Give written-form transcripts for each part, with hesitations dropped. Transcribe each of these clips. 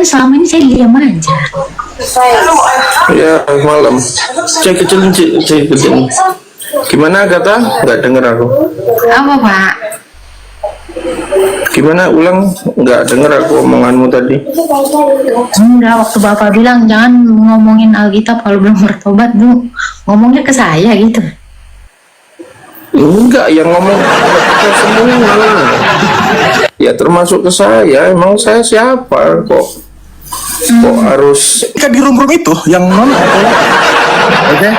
selama ini saya diam aja. Ya malam. Cek kecil. Gimana kata? Nggak dengar aku. Apa Pak? Gimana ulang? Nggak dengar aku omonganmu tadi. Enggak, waktu Bapak bilang jangan ngomongin Alkitab kalau belum bertobat, Bu. Ngomongnya ke saya gitu. Enggak, yang ngomong ke semua. Ya termasuk ke saya. Emang saya siapa kok? Kok harus Ketika di room itu yang mana? Oke.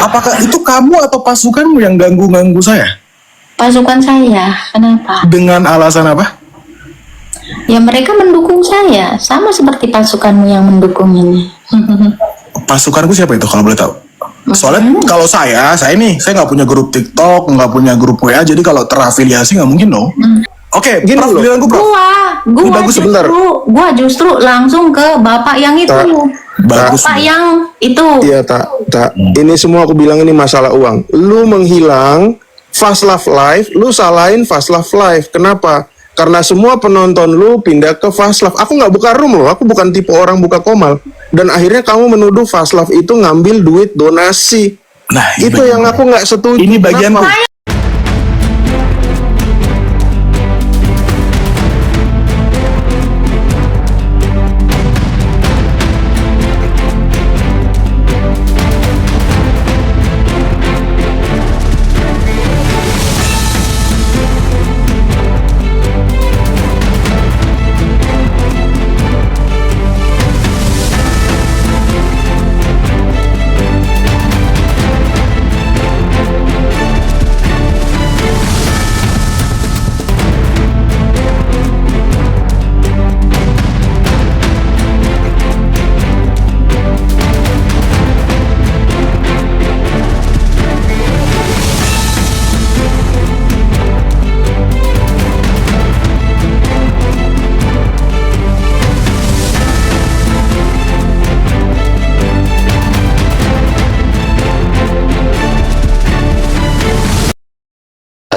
Apakah itu kamu atau pasukanmu yang ganggu saya? Pasukan saya, kenapa? Dengan alasan apa? Ya mereka mendukung saya, sama seperti pasukanmu yang mendukung ini. Pasukanku siapa itu kalau boleh tahu? Soalnya kalau saya nggak punya grup TikTok, nggak punya grup WA, jadi kalau terafiliasi nggak mungkin no. Oke, Gini Prof, loh. giliranku, Prof. Ini bagus sebentar. Gua justru langsung ke bapak yang itu. Bagus. Bapak yang itu. Iya tak. Ini semua aku bilang ini masalah uang. Lu menghilang Fast Love Live, lu salahin Fast Love Live. Kenapa? Karena semua penonton lu pindah ke Fast Love. Aku nggak buka room loh. Aku bukan tipe orang buka komal. Dan akhirnya kamu menuduh Fast Love itu ngambil duit donasi. Nah, Itu yang aku nggak setuju. Ini bagian Kenapa?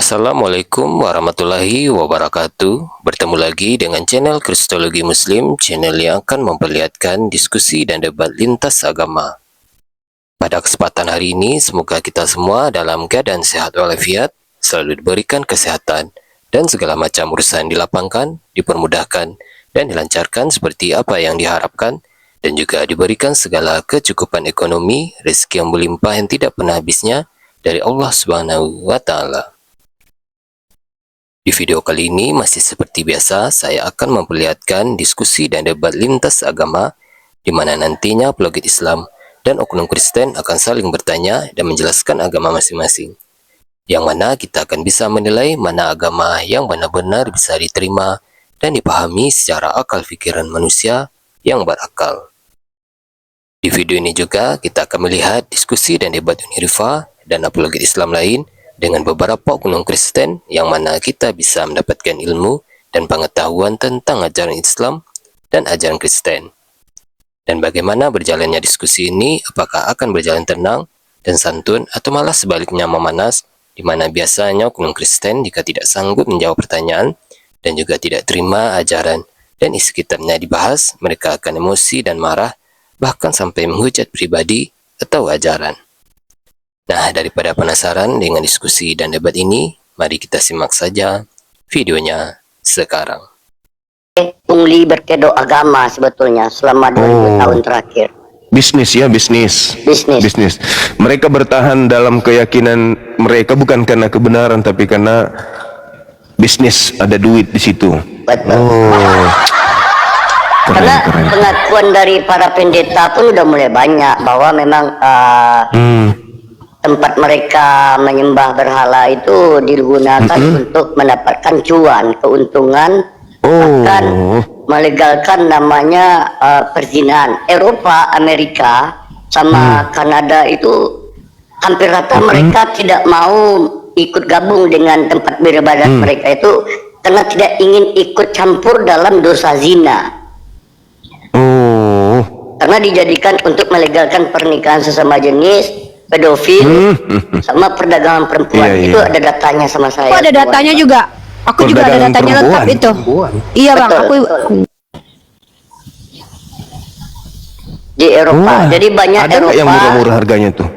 Assalamualaikum warahmatullahi wabarakatuh. Bertemu lagi dengan channel Kristologi Muslim, channel yang akan memperlihatkan diskusi dan debat lintas agama. Pada kesempatan hari ini, semoga kita semua dalam keadaan sehat walafiat, selalu diberikan kesehatan, dan segala macam urusan dilapangkan, dipermudahkan, dan dilancarkan seperti apa yang diharapkan, dan juga diberikan segala kecukupan ekonomi, rezeki yang berlimpah yang tidak pernah habisnya dari Allah Subhanahu wa Ta'ala. Di video kali ini masih seperti biasa, saya akan memperlihatkan diskusi dan debat lintas agama di mana nantinya apologet Islam dan oknum Kristen akan saling bertanya dan menjelaskan agama masing-masing. Yang mana kita akan bisa menilai mana agama yang benar-benar bisa diterima dan dipahami secara akal pikiran manusia yang berakal. Di video ini juga kita akan melihat diskusi dan debat Unirifa dan apologet Islam lain dengan beberapa oknum Kristen yang mana kita bisa mendapatkan ilmu dan pengetahuan tentang ajaran Islam dan ajaran Kristen. Dan bagaimana berjalannya diskusi ini, apakah akan berjalan tenang dan santun atau malah sebaliknya memanas, di mana biasanya oknum Kristen jika tidak sanggup menjawab pertanyaan dan juga tidak terima ajaran dan isi kitabnya dibahas, mereka akan emosi dan marah, bahkan sampai menghujat pribadi atau ajaran. Nah, daripada penasaran dengan diskusi dan debat ini, mari kita simak saja videonya sekarang. Pungli berkedok agama sebetulnya selama 2000 tahun terakhir. Bisnis ya, bisnis. Mereka bertahan dalam keyakinan mereka bukan karena kebenaran, tapi karena bisnis, ada duit di situ. Betul. Keren. Pengakuan dari para pendeta pun udah mulai banyak bahwa memang tempat mereka menyembah berhala itu digunakan untuk mendapatkan keuntungan, bahkan melegalkan namanya perzinahan. Eropa, Amerika, sama Kanada itu hampir rata mereka tidak mau ikut gabung dengan tempat beribadah mereka itu karena tidak ingin ikut campur dalam dosa zina. Karena dijadikan untuk melegalkan pernikahan sesama jenis, pedofil, sama perdagangan perempuan. Itu ada datanya sama saya. Oh, ada datanya juga. Aku juga ada datanya lengkap itu. Iya bang, betul, aku betul. di Eropa. Jadi banyak ada nggak Eropa yang murah-murah harganya tuh?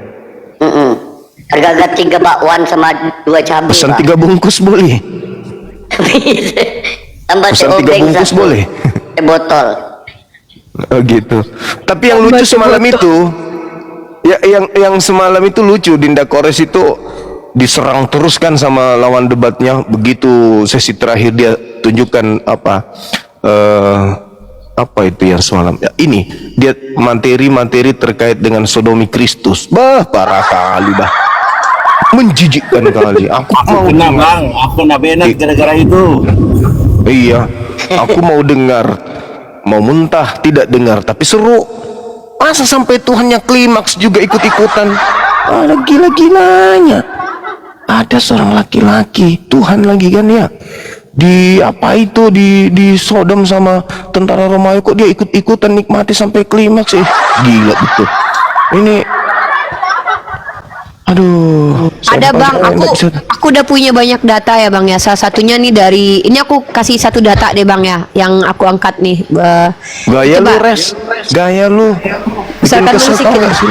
Harga 3 bakwan sama 2 cabai. Pesan Pak. 3 bungkus boleh? Tambah Pesan 3 obeng bungkus satu. boleh? Botol. Oh gitu. Tapi yang lucu semalam itu, ya yang semalam itu lucu, Dinda Kores itu diserang terus kan sama lawan debatnya. Begitu sesi terakhir dia tunjukkan apa itu yang semalam ya, ini dia materi terkait dengan sodomi Kristus. Parah kali menjijikkan kali. Aku mau Kena bang, aku nak benak gara-gara itu. iya, aku mau dengar, mau muntah tidak dengar, tapi seru. Masa sampai Tuhannya klimaks juga ikut-ikutan? Ada gila-gilanya. Ada seorang laki-laki, Tuhan lagi kan ya, di apa itu di Sodom sama tentara Romawi, kok dia ikut-ikutan nikmati sampai klimaks gila betul. Ini aduh, Ada bang, aku udah punya banyak data ya bang ya. Salah satunya nih dari ini aku kasih satu data deh bang ya, yang aku angkat nih. Gaya coba. lu res, gaya lu. Misalkan Bikin musik kesel gitu. tau gak sih?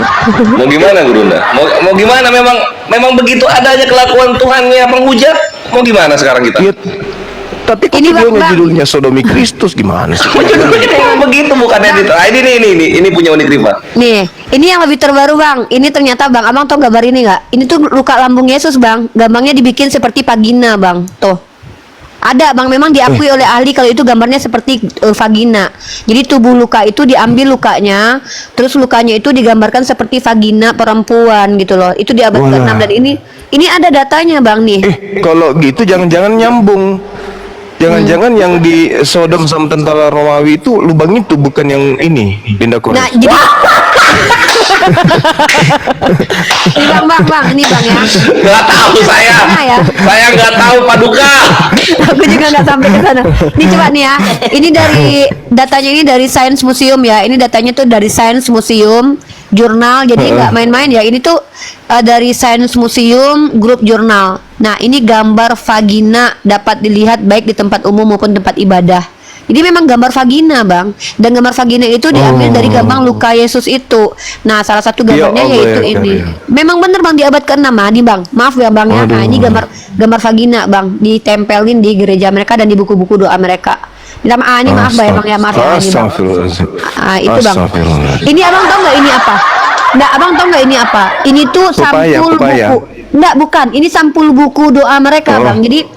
Mau gimana Gurunda? Mau gimana, memang begitu adanya kelakuan Tuhannya penghujat. Mau gimana sekarang kita? Iya, tapi kok Ini, videonya Bang. judulnya Sodomi Kristus gimana sih? Judulnya memang begitu bukannya itu. Ini punya unik Riva. Nih, ini yang lebih terbaru bang. Ini ternyata bang, abang tau gambar ini nggak? Ini tuh luka lambung Yesus bang. Gambarnya dibikin seperti vagina bang. Tuh. Ada bang, memang diakui oleh ahli kalau itu gambarnya seperti vagina. Jadi tubuh luka itu diambil lukanya, terus lukanya itu digambarkan seperti vagina perempuan gitu loh. Itu di abad Walah. ke-6 dan ini ada datanya bang nih. Kalau gitu jangan-jangan nyambung. Jangan-jangan yang di Sodom sama tentara Romawi itu lubang itu bukan yang ini, Dinda Kores. Nah, jadi ini bang, ini bang ya. Nggak tahu saya. Nah, ya. Saya nggak tahu Paduka. Aku juga nggak sampai ke sana. Ini coba nih ya. Ini dari datanya ini dari Science Museum ya. Ini datanya tuh dari Science Museum jurnal. Jadi nggak main-main ya. Ini tuh dari Science Museum grup jurnal. Nah, ini gambar vagina dapat dilihat baik di tempat umum maupun tempat ibadah. Jadi memang gambar vagina, Bang. Dan gambar vagina itu diambil dari gambar luka Yesus itu. Nah, salah satu gambarnya Ya Allah, yaitu ya ini. Allah. Memang bener Bang di abad ke-6 nih, Bang. Maaf ya, Bang ya. Nah, ini gambar vagina, Bang. Ditempelin di gereja mereka dan di buku-buku doa mereka. Minta maaf, ini maaf Bang ya, Bang ya. Maaf ya, ini Bang. Astagfirullahaladzim. Itu Bang. Astagfirullahaladzim. Ini Abang tahu nggak ini apa? Nggak, Abang tahu nggak ini apa? Ini tuh sampul Pepaya. buku. Enggak, bukan. Ini sampul buku doa mereka, Bang. Jadi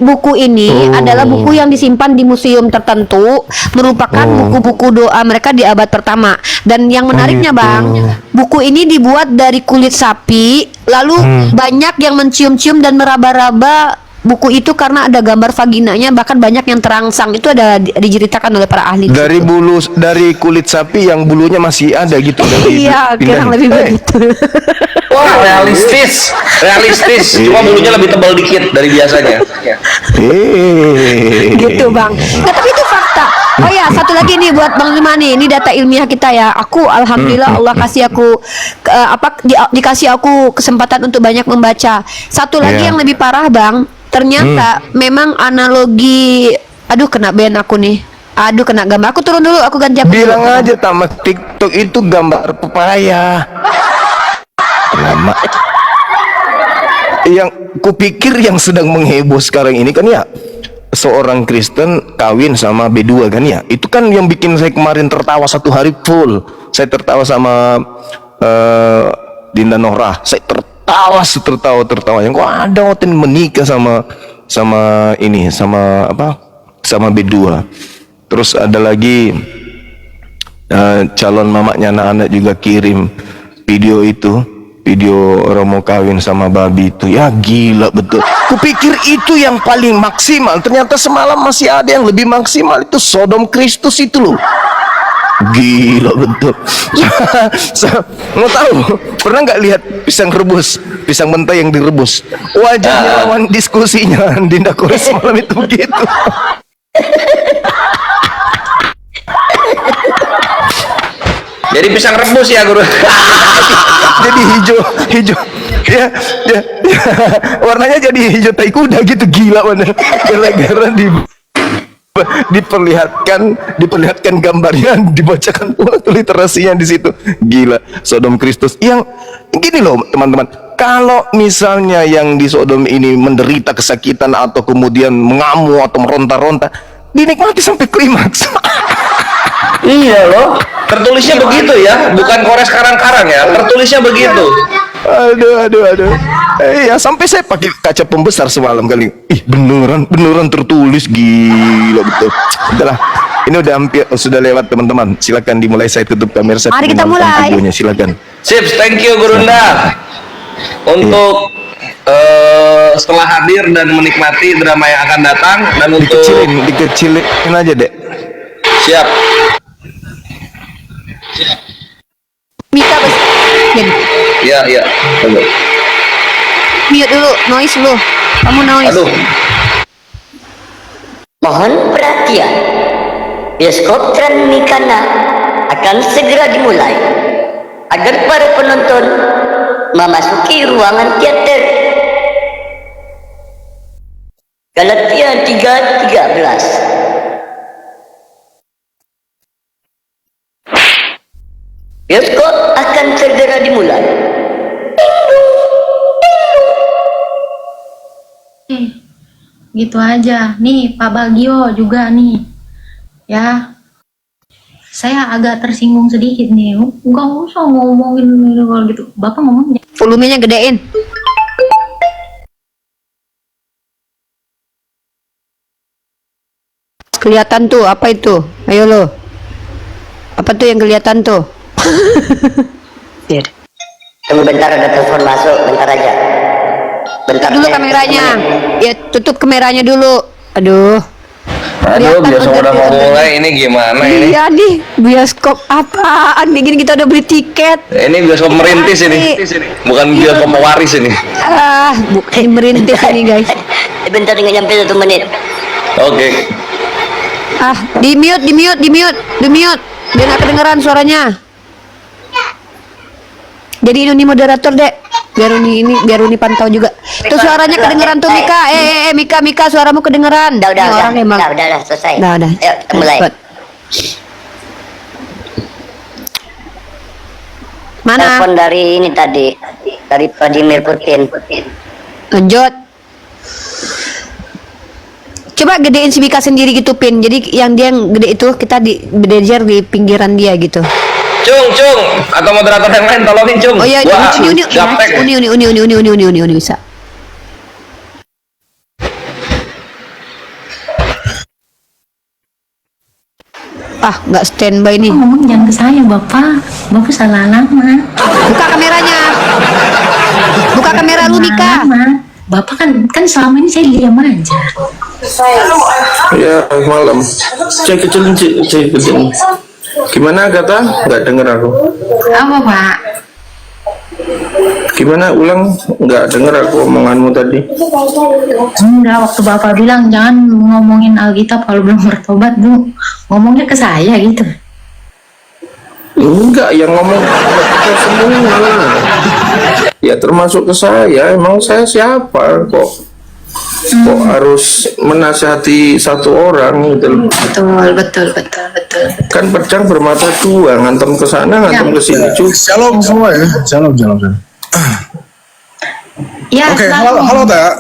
buku ini adalah buku yang disimpan di museum tertentu, merupakan buku-buku doa mereka di abad pertama. Dan yang menariknya, Bang, buku ini dibuat dari kulit sapi, lalu banyak yang mencium-cium dan meraba-raba buku itu karena ada gambar vaginanya, bahkan banyak yang terangsang. Itu ada diceritakan oleh para ahli. Dari kulit sapi yang bulunya masih ada gitu. Iya, kurang lebih begitu. Wah, realistis. Cuma bulunya lebih tebal dikit dari biasanya. Gitu Bang. Nah, tapi itu fakta. Oh ya, satu lagi nih buat Bang Limani. Ini data ilmiah kita ya. Aku alhamdulillah Allah kasih aku dikasih aku kesempatan untuk banyak membaca. Satu lagi yang lebih parah Bang. Ternyata memang analogi. Aduh, kena ban aku nih. Aduh, kena gambar. Aku turun dulu, aku ganti aku. Bilang dulu. aja tamat TikTok itu gambar pepaya. Lama. Yang kupikir yang sedang mengheboh sekarang ini kan ya seorang Kristen kawin sama B2 kan ya. Itu kan yang bikin saya kemarin tertawa satu hari full. Saya tertawa sama Dinda Nora. Saya tertawa yang kok ada hotel menikah sama B2. Terus ada lagi calon mamanya anak-anak juga kirim video Romo kawin sama babi itu. Ya gila betul. Kupikir itu yang paling maksimal, ternyata semalam masih ada yang lebih maksimal. Itu Sodom Kristus itu loh. Gila betul. Mau tahu? Pernah nggak lihat pisang mentah yang direbus? Wajahnya lawan diskusinya Dinda Kores malam itu begitu. Jadi pisang rebus ya, Guru. Jadi hijau ya, warnanya jadi hijau tai kuda gitu, gila bener. Gara-gara diperlihatkan gambarnya, dibacakan literasinya di situ. Gila, Sodom Kristus. Yang gini loh teman-teman, kalau misalnya yang di Sodom ini menderita kesakitan atau kemudian mengamuk atau meronta-ronta, dinikmati sampai klimaks. Iya loh, tertulisnya begitu ya, bukan kores karang-karang ya, tertulisnya begitu. Aduh. Ya sampai saya pakai kaca pembesar semalam kali. Ih, beneran tertulis, gila betul. Udahlah, ini udah hampir sudah lewat teman-teman. Silakan dimulai, saya tutup kamera. Saya Mari kita pengen nonton mulai. videonya, silakan. Sip, thank you Gurunda untuk setelah hadir dan menikmati drama yang akan datang, dan untuk Dikecilin aja dek. siap. Mika Iya. Tunggu. mute dulu, noise dulu. Kamu noise. Aduh. Mohon perhatian, bioskop Transmikana akan segera dimulai agar para penonton memasuki ruangan teater. Galatia 3:13. Bioskop akan segera dimulai. Gitu aja. Nih Pak Bagio juga nih. Ya. Saya agak tersinggung sedikit nih. Enggak usah ngomongin gitu. Bapak ngomongnya. Volumenya gedein. Kelihatan tuh, apa itu? Ayo lo. Apa tuh yang kelihatan tuh? Tunggu bentar, ada telepon masuk, bentar aja. Bentar Dulu saya- kameranya. Ya, tutup kameranya dulu. Aduh. Aduh, Kelihatan biasa udah mau udah. mulai, ini gimana ini? Iya nih, bioskop apaan? Nih gini kita udah beli tiket. Ini bioskop merintis ini, bukan bioskop pewaris ini. Ah, bukan merintis ini guys. Bentar, nggak nyampe 1 menit. Oke. Ah, di mute. Biar nggak kedengeran suaranya. Jadi ini moderator dek. Biar Uni pantau juga. Tuh suaranya kedengeran tuh Mika. Mika, suaramu kedengeran. Udah, Ini orang emang. udah, selesai. Udah. Ayo, kita mulai. Cepet. Mana? Telepon dari ini tadi, dari Vladimir Putin. Lanjut. Coba gedein si Mika sendiri gitu Pin. Jadi yang dia yang gede itu kita belajar di pinggiran dia gitu. Cung, atau moderator yang lain tolongin Cung. Oh iya, Wah, Uni gaptek. bisa. Ah, nggak standby nih. Ngomong jangan ke saya, Bapak. Bapak salah alamat. Buka kameranya. Buka kamera lu Mika. Alamat. Bapak kan selama ini saya diam aja. Ya, malam. Cek kecilin. Gimana kata? Nggak denger aku. Apa Pak? Gimana ulang? Nggak denger aku omonganmu tadi. Enggak, waktu Bapak bilang jangan ngomongin Alkitab kalau belum bertobat, Bu. Ngomongnya ke saya gitu. Enggak, yang ngomong ke semua. Ya termasuk ke saya. Emang saya siapa kok? Kok harus menasihati satu orang gitu. Betul. Kan pedang bermata dua, ngantem ke sana, ngantem ke sini juga. Shalom semua ya. Shalom. Ya, Oke, selalu. halo Tak.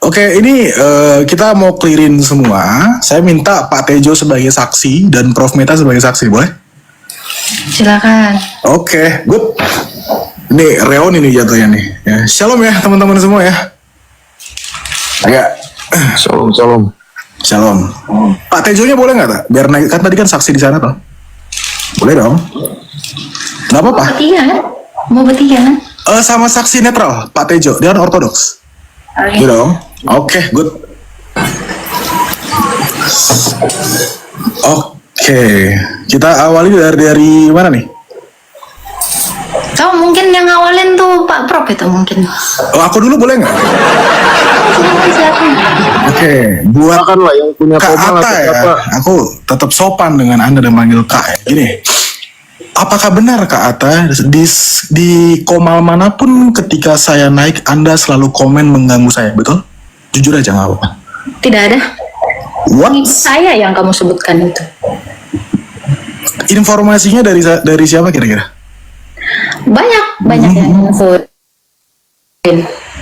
Oke, ini kita mau clearin semua. Saya minta Pak Tejo sebagai saksi dan Prof Meta sebagai saksi, boleh? Silakan. Oke, good. Ini reon ini jatuhnya nih. Ya, shalom ya teman-teman semua ya. Agak. Shalom. Pak Tejonya boleh nggak Tak? Biar naik, kan tadi kan saksi di sana toh. Boleh dong. Nggak apa-apa. Mau bertiga kan? Sama saksi netral, Pak Tejo. Dia kan ortodoks. Oke. Gitu dong. Oke, good. Oke, kita awali dari mana nih? Tahu mungkin yang awalin tuh Pak Prof itu mungkin. Oh, aku dulu boleh nggak? Silakan. Oke, buat Kan lah yang punya Kak koma Ata ya, apa? aku tetap sopan dengan Anda dan manggil Kak ya. Gini, apakah benar Kak Ata di komal manapun ketika saya naik Anda selalu komen mengganggu saya, betul? Jujur aja nggak apa-apa. Tidak ada. What? Saya yang kamu sebutkan itu. Informasinya dari siapa kira-kira? Banyak yang infoin.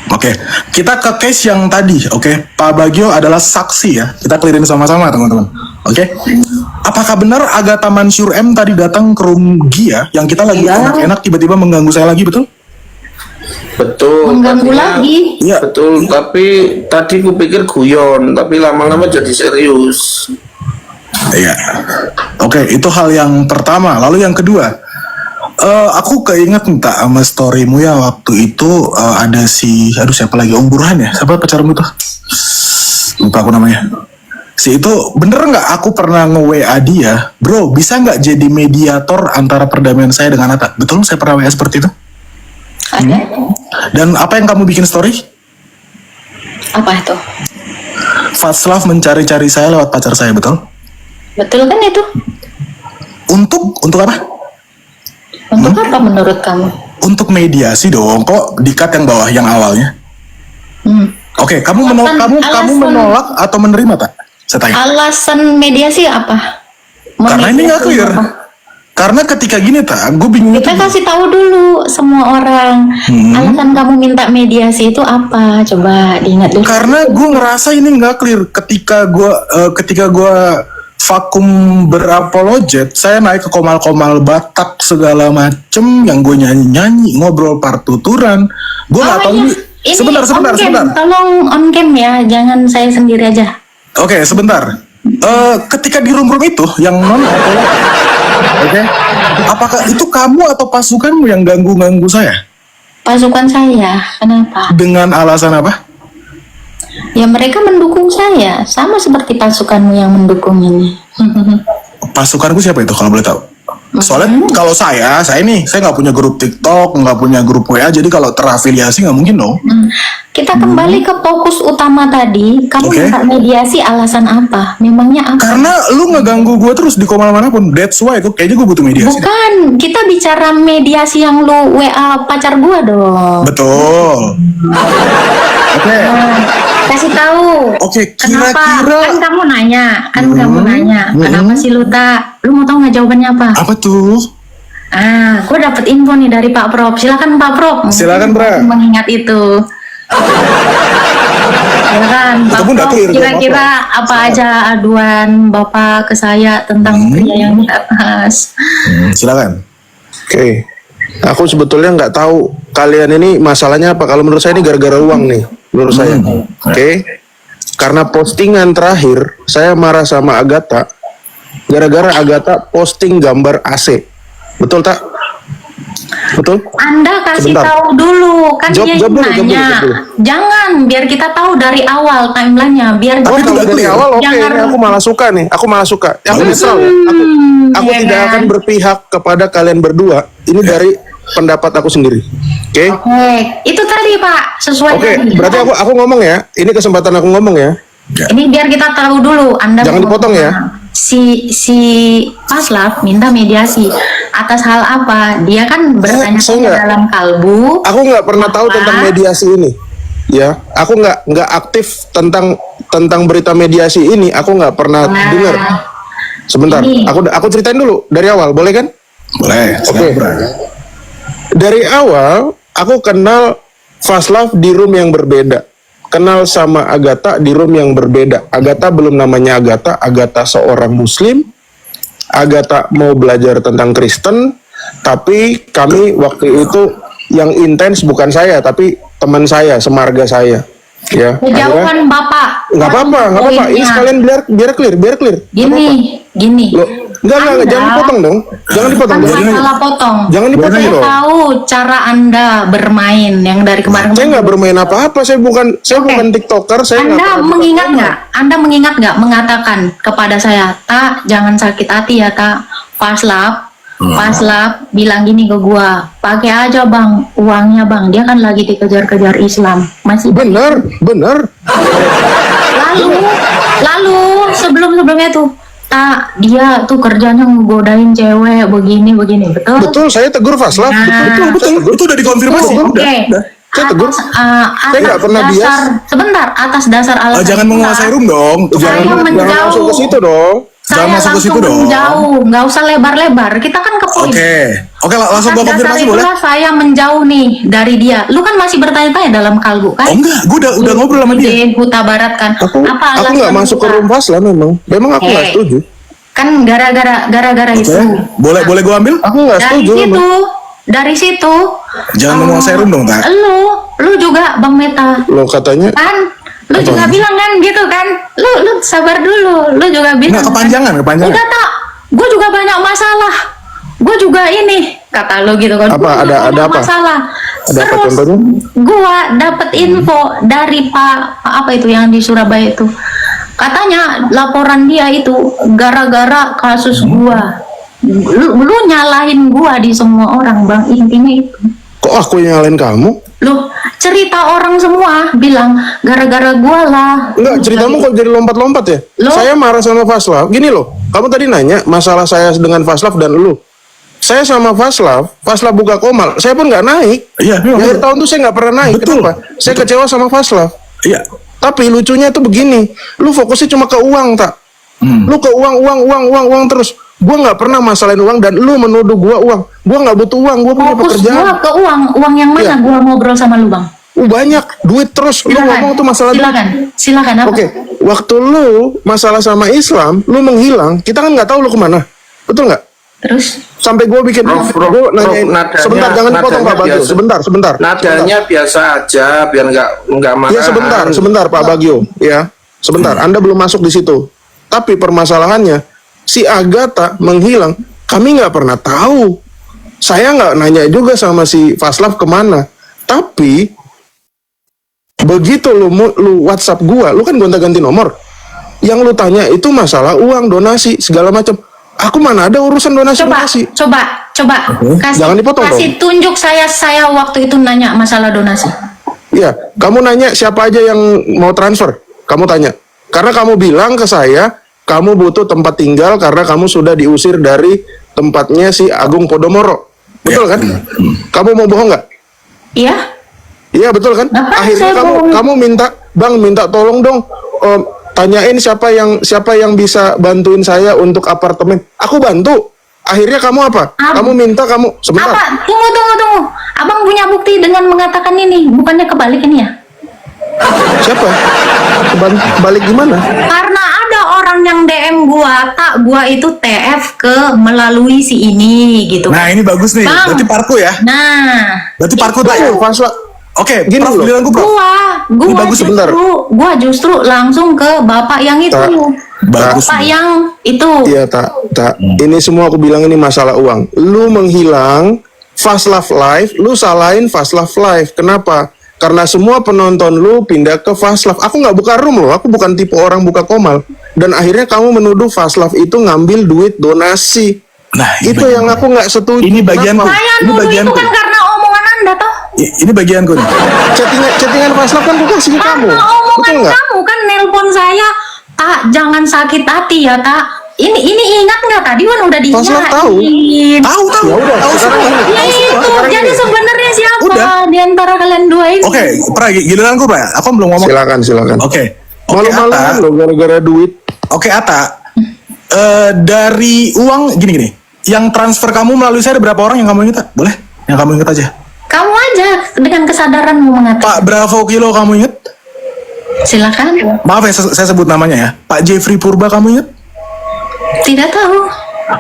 Oke, kita ke case yang tadi. Oke, Pak Bagio adalah saksi ya. Kita clearin sama-sama teman-teman. Oke, apakah benar Agatha Mansur M tadi datang ke room Gia yang kita lagi enak-enak tiba-tiba mengganggu saya lagi, betul? Betul. Mengganggu tadinya- lagi. Iya. Betul, tapi tadi kupikir guyon, tapi lama-lama jadi serius. Iya. Oke, itu hal yang pertama. Lalu yang kedua, aku keinget minta sama storymu ya waktu itu ada si, aduh siapa lagi, Om Burhan ya? Siapa pacarmu tuh? Lupa aku namanya. Si itu bener nggak aku pernah nge-WA dia, bro bisa nggak jadi mediator antara perdamaian saya dengan Atta? Betul saya pernah WA seperti itu? Ada. Dan apa yang kamu bikin story? Apa itu? Fatslav mencari-cari saya lewat pacar saya, betul? Betul kan itu? Untuk apa? Untuk apa menurut kamu? Untuk mediasi dong. Kok di-cut yang bawah yang awalnya? Oke, kamu menolak atau menerima tak? Saya tanya. Alasan mediasi apa? Karena ini nggak clear. Apa? Karena ketika gini tak, gue bingung Kita itu. kasih tahu dulu semua orang. Alasan kamu minta mediasi itu apa? Coba diingat dulu. Karena gue ngerasa ini nggak clear. Ketika gue vakum berapologet, saya naik ke komal-komal Batak segala macem, yang gue nyanyi-nyanyi, ngobrol partituran. Gue nggak tahu ini. Sebentar. on cam. Tolong on cam ya, jangan saya sendiri aja. Oke, sebentar. Ketika di room itu yang non oke, apakah itu kamu atau pasukanmu yang ganggu saya? Pasukan saya, kenapa? Dengan alasan apa? Ya mereka mendukung saya, sama seperti pasukanmu yang mendukung ini. Pasukanku siapa itu kalau boleh tahu? Soalnya kalau saya nggak punya grup TikTok, nggak punya grup WA, jadi kalau terafiliasi nggak mungkin dong. Kita kembali ke fokus utama tadi. Kamu Oke. minta mediasi alasan apa? Memangnya apa? Karena lu ngeganggu gue terus di komal manapun. That's why kayaknya gue butuh mediasi. Bukan, kita bicara mediasi yang lu WA pacar gua dong. Betul. Oke. Kasih tahu. Oke, Kenapa? kira-kira Kan kamu nanya. Kenapa sih lu tak? Lu mau tahu nggak jawabannya apa? apa tuh? Gue dapet info nih dari Pak Prof. Silakan Pak Prof. Silakan, Bra. Mengingat itu. Silakan Pak Itu pun udah Prof. clear, Kira-kira apa aja aduan Bapak ke saya tentang pria yang di atas? Silakan. Oke. Aku sebetulnya nggak tahu kalian ini masalahnya apa. Kalau menurut saya ini gara-gara uang nih, menurut saya. Oke. Karena postingan terakhir saya marah sama Agatha gara-gara Agatha posting gambar AC. Betul tak? Betul? Anda kasih Sebentar. tahu dulu kan Jawab dia dulu, nanya. jawab dulu. Jangan, biar kita tahu dari awal timelinenya, biar Tapi kita itu udah Dari clear. awal oke, Jangan- ini aku malah suka nih. Aku malah suka. Aku netral ya. Aku iya tidak kan? akan berpihak kepada kalian berdua. Ini dari pendapat aku sendiri. Oke? Oke, itu tadi Pak, sesuai Oke, tadi. berarti aku ngomong ya. Ini kesempatan aku ngomong ya. Ini biar kita tahu dulu. Anda Jangan mau dipotong ya. kemana. Si Paslap minta mediasi atas hal apa? Dia kan bertanya saya nggak- dalam kalbu. Aku nggak pernah tahu Apa? tentang mediasi ini. Ya, aku nggak aktif tentang berita mediasi ini. Aku nggak pernah Nah, dengar. Sebentar, ini. aku ceritain dulu dari awal, boleh kan? Boleh. Oke. Dari awal aku kenal Fatslav di room yang berbeda. Kenal sama Agatha di room yang berbeda. Agatha belum namanya Agatha. Agatha seorang Muslim. Agatha mau belajar tentang Kristen. Tapi kami waktu itu yang intens bukan saya, tapi teman saya, semarga saya. Ya. akhirnya- Kejauhan Bapak. Nggak apa-apa. Ini Poinnya. sekalian biar clear. Gini. Loh, enggak, jangan dipotong dong. Jangan dipotong. Anda Jangan- salah potong. Jangan dipotong Saya dong. tahu cara Anda bermain yang dari kemarin. Saya nggak bermain apa-apa. Saya bukan TikToker. Saya nggak Anda pernah mengingat nggak? Anda mengingat nggak mengatakan kepada saya, Tak, jangan sakit hati ya Tak. Paslap bilang gini ke gua, pakai aja bang uangnya bang. Dia kan lagi dikejar-kejar Islam. Masih benar. Lalu sebelumnya tuh, Tak, dia tuh kerjanya ngegodain cewek begini, betul? Betul, saya tegur Fatslav. Nah. Betul. Itu udah dikonfirmasi. Oke. Udah. Saya tegur. Saya nggak pernah bias. Sebentar, atas dasar alasan Jangan menguasai room dong. Saya Jangan masuk ke situ dong. Saya Jangan masuk ke situ langsung dong. menjauh, nggak usah lebar-lebar. Kita kan ke poin. Oke, langsung gua Atas dasar konfirmasi boleh? itulah saya menjauh nih dari dia. Lu kan masih bertanya-tanya dalam kalbu kan? Oh enggak, gua udah ngobrol sama dia. Di Huta Barat kan. Aku alasan nggak masuk ke gua? room Fasla memang. Memang aku nggak setuju. Kan gara-gara itu. Boleh gua ambil? Aku nggak Dari setuju. situ, memang. dari situ. Jangan menguasai room dong, Tak. Lu juga Bang Meta. Lo katanya Kan lu juga bilang kan gitu kan, lu sabar dulu, lu juga bilang Nggak, kepanjangan. udah tak, gue juga banyak masalah, gue juga ini kata lu gitu kan. Apa? Gua juga Ada banyak apa? masalah. Ada apa Terus contohnya? gue dapet info dari Pak apa itu yang di Surabaya itu, katanya laporan dia itu gara-gara kasus gua. Lu nyalahin gua di semua orang Bang, intinya itu. kok aku yang nyalain kamu? Loh, cerita orang semua bilang gara-gara gua lah. Enggak, ceritamu kok jadi lompat-lompat ya? Loh? Saya marah sama Faslav. Gini loh, kamu tadi nanya masalah saya dengan Faslav dan lu. Saya sama Faslav buka komal, saya pun nggak naik. Iya, Di akhir tahun tuh saya nggak pernah naik. Betul. Kenapa? Saya kecewa sama Faslav. Iya. Tapi lucunya tuh begini, lu fokusnya cuma ke uang, tak? Lu ke uang terus. Gua nggak pernah masalahin uang dan lu menuduh gua uang. Gua nggak butuh uang, gua punya Fokus pekerjaan. gua ke uang yang mana Iya. gua ngobrol sama lu Bang? Banyak duit terus. Lu ngomong tuh masalah duit. Silakan apa? Oke, waktu lu masalah sama Islam, lu menghilang, kita kan nggak tahu lu kemana, betul nggak? Terus Sampai gue bikin, gue nanyain, nadanya- sebentar jangan dipotong Pak nadanya Bagio, biasa. sebentar. Nadanya biasa aja biar nggak marah. Ya sebentar Pak Bagio, ya, sebentar. Anda belum masuk di situ. Tapi permasalahannya, si Agatha menghilang, kami nggak pernah tahu. Saya nggak nanya juga sama si Faslav kemana. Tapi begitu lu WhatsApp gua, lu kan gonta-ganti nomor. Yang lu tanya itu masalah uang, donasi, segala macam. Aku mana ada urusan donasi. coba Jangan dipotong kasih tunjuk saya waktu itu nanya masalah donasi. Iya, kamu nanya siapa aja yang mau transfer. Kamu tanya. Karena kamu bilang ke saya, kamu butuh tempat tinggal karena kamu sudah diusir dari tempatnya si Agung Podomoro. Betul kan? Kamu mau bohong nggak? Iya. Iya betul kan? Apa Akhirnya saya bohong? kamu minta tolong dong, tanyain siapa yang bisa bantuin saya untuk apartemen. Aku bantu. Akhirnya kamu apa? Kamu minta sebentar. Apa? Tunggu. Abang punya bukti dengan mengatakan ini, bukannya kebalik ini ya? Siapa? Kebalik gimana? Karena ada orang yang DM gua itu TF melalui si ini gitu. Nah, ini bagus nih. Bang. Berarti parku ya. Nah, Berarti parku tuh ya. Oke, Gini Prof, loh. giliranku, Prof. Ini bagus, sebentar. gua justru langsung ke bapak yang itu. Bagus. Bapak yang itu. Iya tak. Ini semua aku bilang ini masalah uang. Lu menghilang Faslav Live, lu salahin Faslav Live. Kenapa? Karena semua penonton lu pindah ke Faslav. Aku nggak buka room loh, aku bukan tipe orang buka komal. Dan akhirnya kamu menuduh Faslav itu ngambil duit donasi. Nah, Itu yang aku nggak setuju. Ini bagianku. Kenapa? Saya Ini nuduh itu bagianku. kan karena omongan Anda toh. Ini bagianku nih. Chattingan Faslav kan aku kasih ke kamu. Karena omongan Betul nggak? kamu kan nelpon saya, "Tak, jangan sakit hati ya, Tak." Ini ingat nggak tadi kan udah Faslav tahu. diingatin. Tahu. Ya udah, Tahu sekarang semua. ini. Ya itu, jadi sebenarnya siapa Udah. di antara kalian dua ini? Oke, Pra, giliranku, Pak. Aku belum ngomong. Silakan. Oke, Malu-maluan Atta. lo gara-gara duit. Oke, Atta. Dari uang gini. Yang transfer kamu melalui saya ada berapa orang yang kamu ingat? Boleh? Yang kamu ingat aja. Kamu aja dengan kesadaran mau mengatakan. Pak Bravo Kilo kamu ingat? Silakan. Maaf ya, saya sebut namanya ya. Pak Jeffrey Purba kamu ingat? Tidak tahu.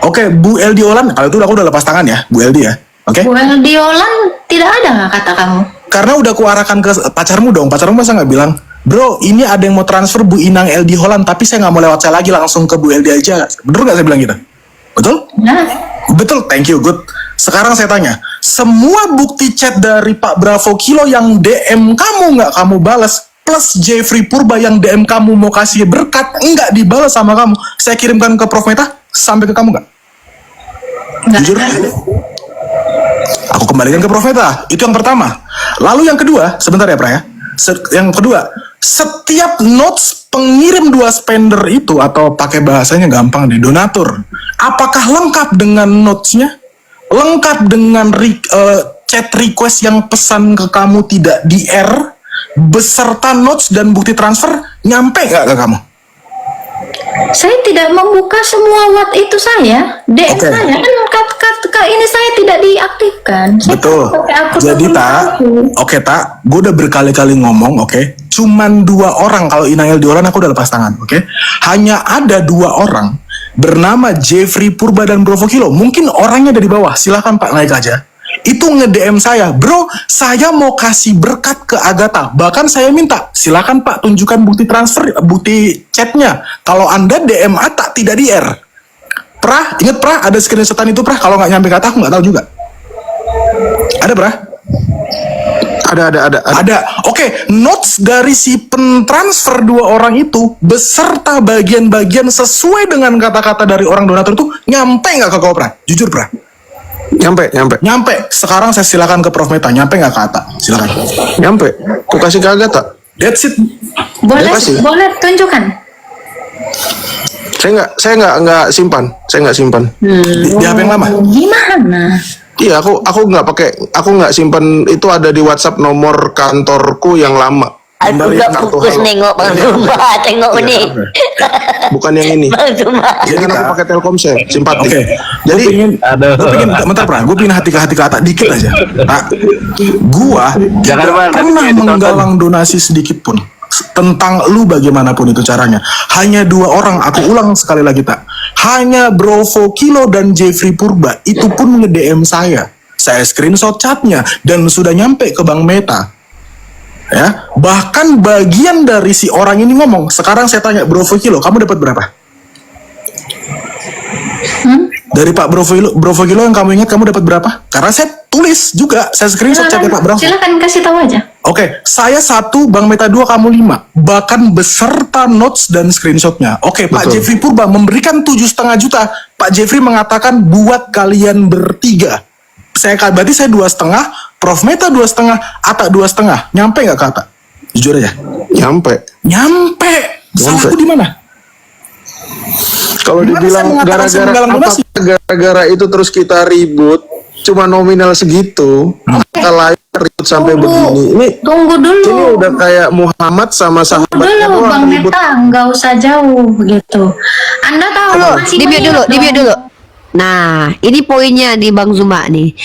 Oke, Bu Eldi Olan. Kalau itu aku udah lepas tangan ya, Bu Eldi ya. Oke? Bu Eldiolan tidak ada kata kamu. Karena udah kuarahkan ke pacarmu dong. Pacarmu masa nggak bilang, bro, ini ada yang mau transfer Bu Inang Eldi Holland, tapi saya nggak mau lewat saya lagi, langsung ke Bu Eldi aja. Bener nggak saya bilang gitu? Betul? Nah, Betul, thank you, good. Sekarang saya tanya, semua bukti chat dari Pak Bravo Kilo yang DM kamu nggak kamu balas, plus Jeffrey Purba yang DM kamu mau kasih berkat, nggak dibalas sama kamu, saya kirimkan ke Prof Meta, sampai ke kamu nggak? nggak Jujur? ada. Aku kembalikan ke Prof Meta. Itu yang pertama. Lalu yang kedua, sebentar ya Pra ya. Yang kedua, setiap notes pengirim 2 spender itu, atau pakai bahasanya gampang deh, donatur, apakah lengkap dengan notesnya? Lengkap dengan chat request yang pesan ke kamu tidak di-R beserta notes dan bukti transfer nyampe nggak ke kamu? Saya tidak membuka semua WhatsApp itu saya. DM Oke. saya kan ini saya tidak diaktifkan. Saya Betul. pakai akun Jadi akun tak, aku. oke tak, gue udah berkali-kali ngomong, oke. Cuman 2 orang, kalau Inail diolah aku udah lepas tangan, oke. Hanya ada 2 orang bernama Jeffrey Purba dan Bro Vokilo. Mungkin orangnya dari bawah, silahkan Pak naik aja. Itu nge-DM saya, bro, saya mau kasih berkat ke Agatha. Bahkan saya minta, silakan Pak tunjukkan bukti transfer, bukti chatnya. Kalau Anda DM Atta tidak di-R. Prah, inget Prah, ada screenshotan itu Prah. Kalau nggak nyampe kata aku nggak tahu juga. Ada Prah? Ada. Oke, notes dari si pentransfer 2 orang itu beserta bagian-bagian sesuai dengan kata-kata dari orang donatur itu nyampe nggak ke kau Prah? Jujur Prah. Nyampe. Sekarang saya silakan ke Prof Meta. Nyampe nggak ke Atta? Silakan. Nyampe. Ku kasih ke Agatha. That's it. Boleh kasih. boleh tunjukkan. Saya nggak simpan. Saya nggak simpan. Di HP yang lama. Gimana? Iya, aku nggak pakai. Aku nggak simpan. Itu ada di WhatsApp nomor kantorku yang lama. Aku Kembali gak kartu fokus halo. nengok Bang Zuma, tengok ini. Bukan yang ini. Bang Zuma. Jadi kan aku pakai Telkomsel, simpatik. Oke. Jadi Gue pengen, bentar Prah, gue pengen hati ke Atta dikit aja. Nah, gua Jangan, tidak Bang, nanti pernah kayak ditonton. menggalang donasi sedikit pun tentang lu bagaimanapun itu caranya. Hanya 2 orang, aku ulang sekali lagi tak. Hanya Bro Vokilo dan Jeffrey Purba itu pun nge-DM saya. Saya screenshot chatnya dan sudah nyampe ke Bang Meta. Ya, bahkan bagian dari si orang ini ngomong. Sekarang saya tanya Bro Vokilo, kamu dapat berapa? Dari Pak Bro Vokilo yang kamu ingat kamu dapat berapa? Karena saya tulis juga, saya screenshot chatnya Pak Bro. Silakan kasih tahu aja. Oke, saya 1, Bang Meta 2, kamu 5. Bahkan beserta notes dan screenshotnya. Oke, Pak Betul. Jeffrey Purba memberikan 7,5 juta. Pak Jeffrey mengatakan buat kalian bertiga. Berarti saya 2,5, Prof Meta 2,5, Atta 2,5. Nyampe nggak ke Atta? Jujur aja. nyampe. Salahku di mana? Kalau Gimana dibilang saya mengatakan saya menggalang donasi? gara-gara itu terus kita ribut, cuma nominal segitu, kita live ribut sampai begini. Tunggu dulu. Ini udah kayak Muhammad sama sahabatnya Dulu doang Bang ribut. Meta, nggak usah jauh gitu. Anda tahu masih Di mute dulu, mengingat di mute dong. dulu. Nah, ini poinnya di Bang Zuma nih.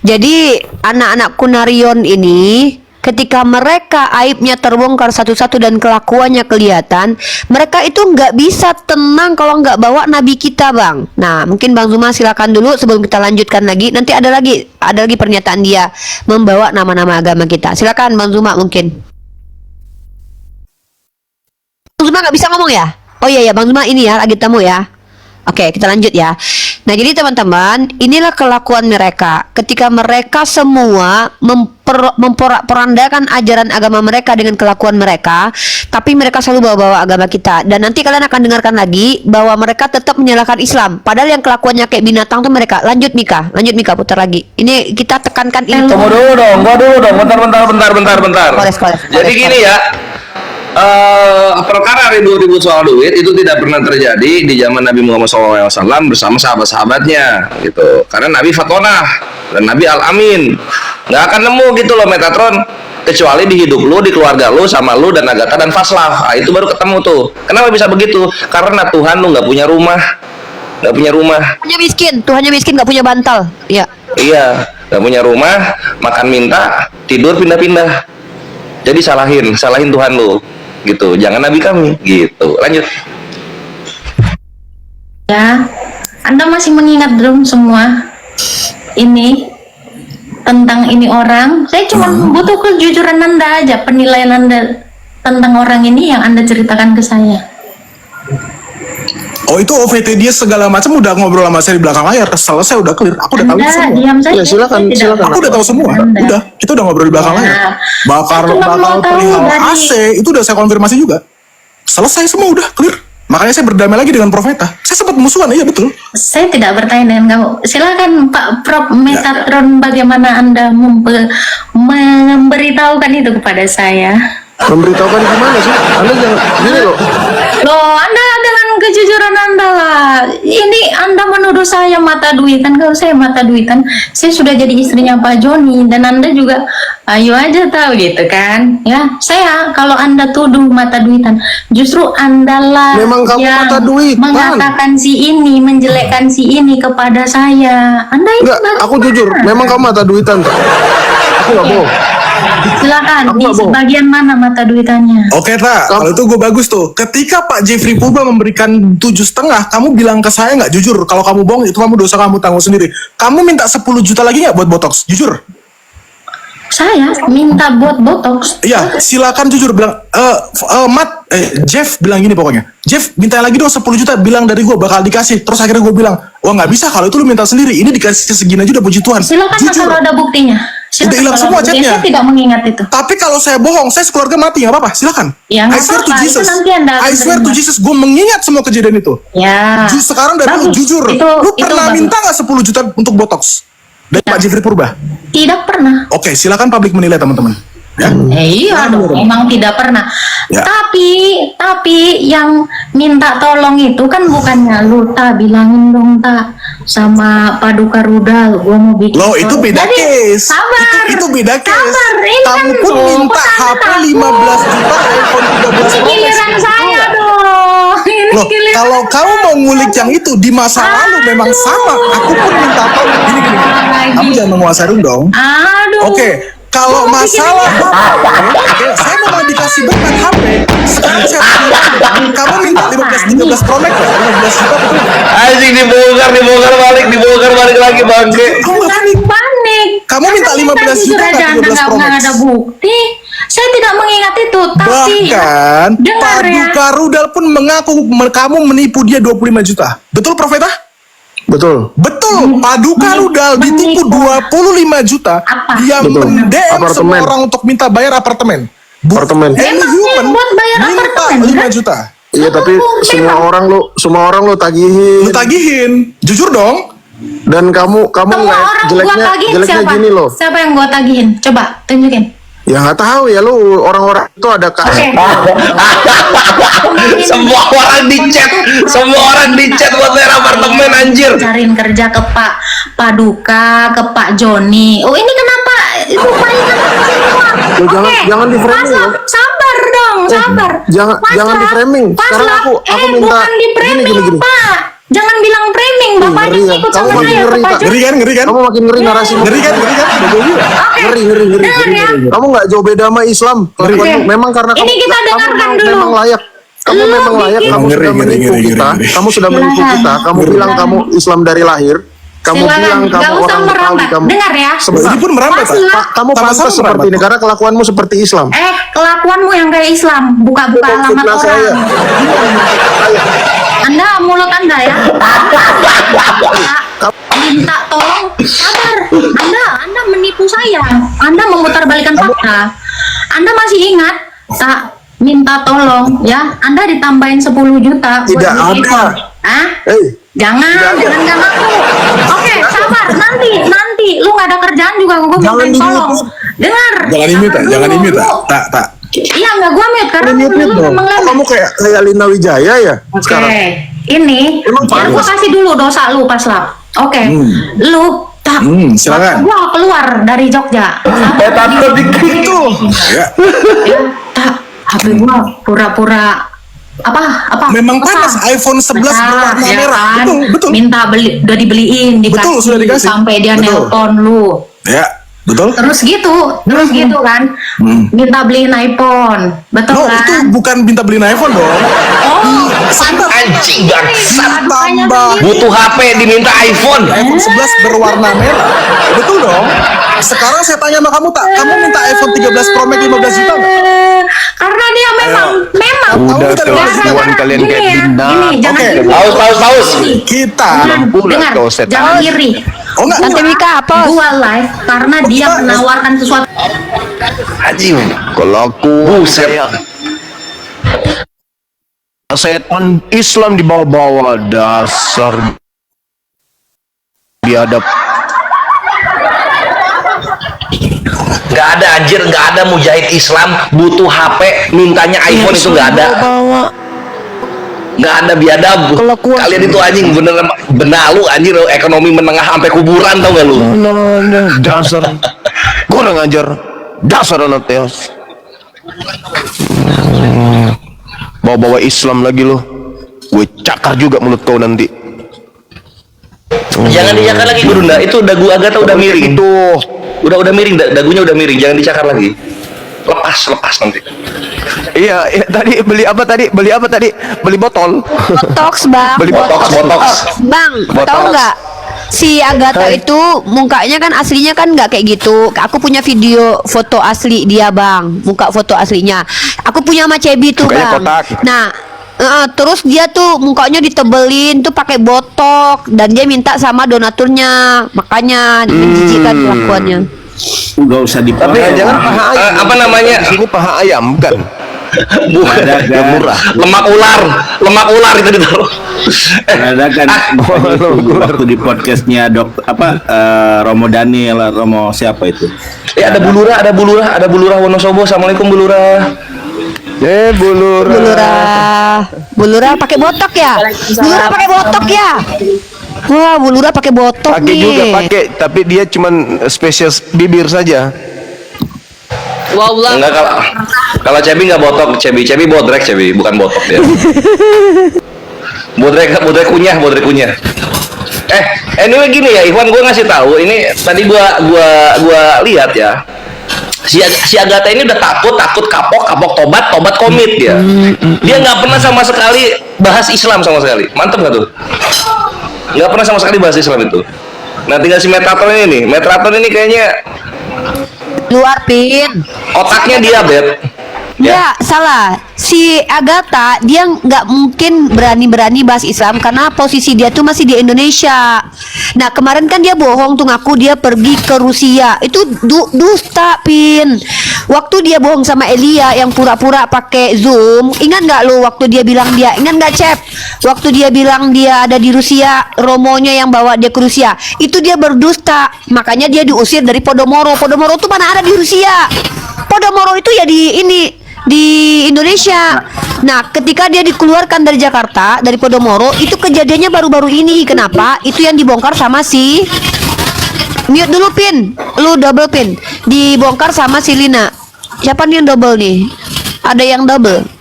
Jadi anak-anak Kunarion ini ketika mereka aibnya terbongkar satu-satu dan kelakuannya kelihatan, mereka itu nggak bisa tenang kalau nggak bawa nabi kita, Bang. Nah, mungkin Bang Zuma silakan dulu sebelum kita lanjutkan lagi. Nanti ada lagi pernyataan dia membawa nama-nama agama kita. Silakan Bang Zuma mungkin. Bang Zuma nggak bisa ngomong ya? Oh iya ya, Bang Zuma ini ya lagi tamu ya. Oke, kita lanjut ya. Nah, jadi teman-teman, inilah kelakuan mereka. Ketika mereka semua memporak-porandakan ajaran agama mereka dengan kelakuan mereka, tapi mereka selalu bawa-bawa agama kita. Dan nanti kalian akan dengarkan lagi bahwa mereka tetap menyalahkan Islam. Padahal yang kelakuannya kayak binatang tuh mereka. Lanjut Mika, putar lagi. Ini kita tekankan ini. Tunggu dulu dong, bentar. Koles. Jadi gini ya, perkara ribut-ribut soal duit itu tidak pernah terjadi di zaman Nabi Muhammad SAW bersama sahabat-sahabatnya gitu. Karena Nabi Fatonah dan Nabi Al-Amin nggak akan nemu gitu loh Metatron, kecuali di hidup lu, di keluarga lu, sama lu dan Agatha dan Faslah. Nah, itu baru ketemu tuh. Kenapa bisa begitu? Karena Tuhan lu nggak punya rumah. Tuhannya miskin, nggak punya bantal. Iya. Iya, nggak punya rumah, makan minta, tidur pindah-pindah. Jadi salahin Tuhan lu, gitu. Jangan Nabi kami, gitu. Lanjut. Ya, Anda masih mengingat belum semua ini tentang ini orang? Saya cuma butuh kejujuran Anda aja, penilaian Anda tentang orang ini yang Anda ceritakan ke saya. Oh, itu OVT dia segala macam udah ngobrol sama saya di belakang layar. Selesai, udah clear. Aku udah tahu Anda semua. diam saja. Ya, silakan. Aku udah tahu semua. Anda. Udah, kita udah ngobrol di belakang Ya. layar. Bakal Saya cuma mau tahu perihal dari- AC itu udah saya konfirmasi juga. Selesai semua, udah clear. Makanya saya berdamai lagi dengan Prof Meta. Saya sempat musuhan, iya betul. Saya tidak bertanya dengan kamu. Silakan Pak Prof Metatron, bagaimana Anda memberitahukan itu kepada saya? Memberitahukan gimana sih? Anda jangan gini loh. Loh, Anda dengan kejujuran Anda lah. Ini Anda menuduh saya mata duitan. Kalau saya mata duitan, saya sudah jadi istrinya Pak Joni, dan Anda juga ayo aja tahu gitu kan. Ya, saya kalau Anda tuduh mata duitan, justru Anda lah Memang kamu yang mata duitan. mengatakan si ini, menjelekkan si ini kepada saya. Anda itu Enggak, aku jujur, memang kamu mata duitan. Aku nggak bohong. Silakan, Aku di nggak bohong. bagian mana mata duitannya? Oke tak, kalau itu gue bagus tuh. Ketika Pak Jeffrey Purba memberikan 7,5, kamu bilang ke saya nggak jujur. Kalau kamu bohong itu kamu dosa, kamu tanggung sendiri. Kamu minta 10 juta lagi nggak buat botox? Jujur. Saya minta buat botox. Iya, silakan jujur bilang. Jeff bilang gini pokoknya. Jeff minta lagi dong 10 juta. Bilang dari gue bakal dikasih. Terus akhirnya gue bilang, wah nggak bisa kalau itu lu minta sendiri. Ini dikasih segini aja udah puji Tuhan. Silakan Jujur. kalau ada buktinya. Silakan Udah hilang kalau semua ada buktinya. chatnya. Saya tidak mengingat itu. Tapi kalau saya bohong, saya sekeluarga mati, nggak apa-apa, silakan. Ya, nggak I swear to apa-apa, itu Jesus. nanti Anda akan I swear to terima. Jesus, gue mengingat semua kejadian itu. Ya. Sekarang dari lu Bagus. jujur, lu pernah bagus. minta nggak 10 juta untuk botox dari Pak Jeffrey Purba? Tidak pernah. Oke, silakan publik menilai teman-teman. Ya. Iya dong, memang tidak pernah. Ya. Tapi yang minta tolong itu kan bukannya lu, tak bilangin dong tak sama Paduka Rudal, gua mau bikin. Loh, itu beda Jadi, case. Sabar. Itu beda case. Sabar, ini kan Kamu pun tuh, minta kok HP Anda 15 juta, iPhone 13 Ini Pro Max. giliran saya dong. Ini Loh, giliran kalau saya. kamu mau ngulik yang itu di masa lalu memang sama. Aku pun minta tolong. Gini. Kamu jangan menguasai room dong. Aduh. Oke, kalau masalah oke, saya memang dikasih berkat HP. Sekarang saya tanya, kamu minta 13 Pro Max ya? 15 juta betul nggak? Anjing dibongkar balik lagi bangke. Kamu nggak panik? Panik. Kamu minta 15 juta aja nggak Anda 13 Pro nggak Max? ada bukti. Saya tidak mengingat itu, tapi Bahkan dengar ya. Paduka Rudal pun mengaku kamu menipu dia 25 juta. Betul Profeta? Betul. Betul, Paduka Rudal ditipu 25 juta. Apa? Dia Betul. mendem semua Apartemen. orang untuk minta bayar apartemen. Apartemen. Any Memang human dia buat bayar minta apartemen, 5 kan? juta. Iya, tapi semua orang lu tagihin. Lu tagihin, jujur dong. Dan kamu Semua nggak orang gua tagihin jeleknya siapa? gini loh. Siapa yang gua tagihin? Coba tunjukin. Ya nggak tahu ya lu, orang-orang itu ada Oke. Semua orang di chat buat bayar apartemen anjir. Cariin kerja ke Pak Paduka, ke Pak Joni. Oh, ini kenapa rupanya semua? Lu jangan di-framing, Paslap, loh. sabar dong, sabar. jangan di-framing. Sekarang Paslap, aku minta bukan di-framing, gini. Pak. Jangan bilang framing, Bapaknya ngeri ya. ikut Kamu sama makin saya ke ngeri, Pak Pak. Joni. Ngeri kan? Kamu makin ngeri narasi. Ngeri kan? Oke. Ngeri. Dengar ya. Kamu nggak jauh beda sama Islam. Kelakuanmu Oke. memang karena Ini kita dengarkan dulu. memang layak. Kamu Lu memang layak. bikin- Kamu Ngeri, sudah ngeri, menipu ngeri, kita. ngeri. Kamu sudah menipu Silakan. kita. Kamu bilang Silakan. kamu Islam dari lahir. Kamu Silakan, bilang nggak kamu usah orang Betawi. merambat. Kamu Dengar ya. Meskipun merambat, Pak. Paslap. Kamu Sama-sama pantas seperti merambat. ini karena kelakuanmu seperti Islam. Kelakuanmu yang kayak Islam, buka-buka Kamu alamat fitnah saya. orang. Anda mulut Anda ya. Minta tolong, sabar. Anda menipu saya. Anda memutarbalikkan fakta. Anda masih ingat tak minta tolong ya? Anda ditambahin 10 juta buat Tidak beli ada. iPhone. Hah? Jangan ngaku. Oke, sabar. Nanti lu nggak ada kerjaan juga gue mintain tolong. Dengar. Jangan imut ya, Sabar jangan dulu, imut ya. lu. Tak. Iya, nggak gue mute karena lu memang Oh, lemes. kamu kayak Lina Wijaya ya sekarang. Oke, ini biar gua kasih dulu dosa lu pas lap. Oke, lu tak. Silakan. Gua keluar dari Jogja. Takut gitu. Ya. Ya, tak. HP gua pura-pura apa? Memang Besar. panas iPhone 11 Besar, berwarna ya merah. kan? Betul. Minta beli, udah dibeliin, dikasih, Betul, sudah dikasih. sampai dia Betul. nelpon lu. Ya, betul. Terus gitu kan. Minta beliin iPhone. Betul No, kan? itu bukan minta beliin iPhone dong. Oh, Anjing bangsat. Tambah. Butuh HP diminta iPhone. iPhone 11 berwarna merah. Betul dong. Sekarang saya tanya sama kamu, tak? Kamu minta iPhone 13 Pro Max 15 juta nggak? Karena dia memang Udah kita dengar kelakuan kalian kayak Dinda. Gini, jangan Oke. iri. Paus. Kita. Bulat kau Dengar, setan. jangan iri. Oh enggak. Nanti Mika apa? Gua live karena dia Kita- menawarkan sesuatu. Anjing. Kalau aku Buset. setan Islam di bawah-bawah dasar biadab. Nggak ada anjir, nggak ada mujahid Islam butuh HP mintanya iPhone itu nggak ada. Bawa nggak ada biadab. Kalian itu anjing bener benalu anjir, ekonomi menengah sampai kuburan, tau gak lu? Dasar kurang ajar, dasar anak teos. Bawa-bawa Islam lagi lo, gue cakar juga mulut kau nanti. Jangan dicakar lagi Gurunda, itu dagu Agatha udah miring. Itu udah miring, dagunya udah miring, jangan dicakar lagi. Lepas nanti. Iya, tadi beli apa tadi? Beli botol. Botox, Bang. Beli botox. Bang, tahu nggak? Si Agatha itu mukanya kan aslinya kan nggak kayak gitu. Aku punya video foto asli dia, Bang. Muka foto aslinya. Aku punya sama Cebi tuh, Mukanya Bang. kotak. Nah, terus dia tuh mukanya ditebelin tuh pakai botok dan dia minta sama donaturnya. Makanya menjijikan kelakuannya. Enggak usah Tapi dipotong. jangan paha ayam. Apa namanya? Di sini paha ayam kan? Bukan, Ada kan? Yang murah. lemak ular itu ditaruh. Ada kan waktu di podcastnya Romo Daniel, Romo siapa itu? Ada bulurah Wonosobo. Assalamualaikum bulurah. Bulura pakai botok ya? Bulura pakai botok ya? Wah, Bulura pakai botok Pakai nih. juga pakai, tapi dia cuman spesies bibir saja. Enggak, kalau Cebi nggak botok, Cebi bodrek, Cebi bukan botok dia. bodrek kunyah. Anyway gini ya, Ikhwan, gue ngasih tahu ini tadi gua lihat ya. Si Agatha ini udah takut kapok tobat komit dia. Dia nggak pernah sama sekali bahas Islam sama sekali. Mantep nggak tuh? Nggak pernah sama sekali bahas Islam itu. Nah tinggal si Metatron ini kayaknya Luar, Pin. otaknya dia Ya, salah. Si Agatha dia nggak mungkin berani bahas Islam karena posisi dia tuh masih di Indonesia. Nah, kemarin kan dia bohong tuh ngaku dia pergi ke Rusia. Itu dusta, Pin. Waktu dia bohong sama Elia yang pura-pura pakai Zoom, ingat nggak lu waktu dia bilang ingat nggak, Cep? Waktu dia bilang dia ada di Rusia, Romonya yang bawa dia ke Rusia. Itu dia berdusta. Makanya dia diusir dari Podomoro. Podomoro tuh mana ada di Rusia? Podomoro itu ya di Indonesia. Nah, ketika dia dikeluarkan dari Jakarta, dari Podomoro, itu kejadiannya baru-baru ini. Kenapa? Itu yang dibongkar sama si mute dulu, Pin. Lu double, Pin. Dibongkar sama si Lina. Siapa nih yang double nih? Ada yang double.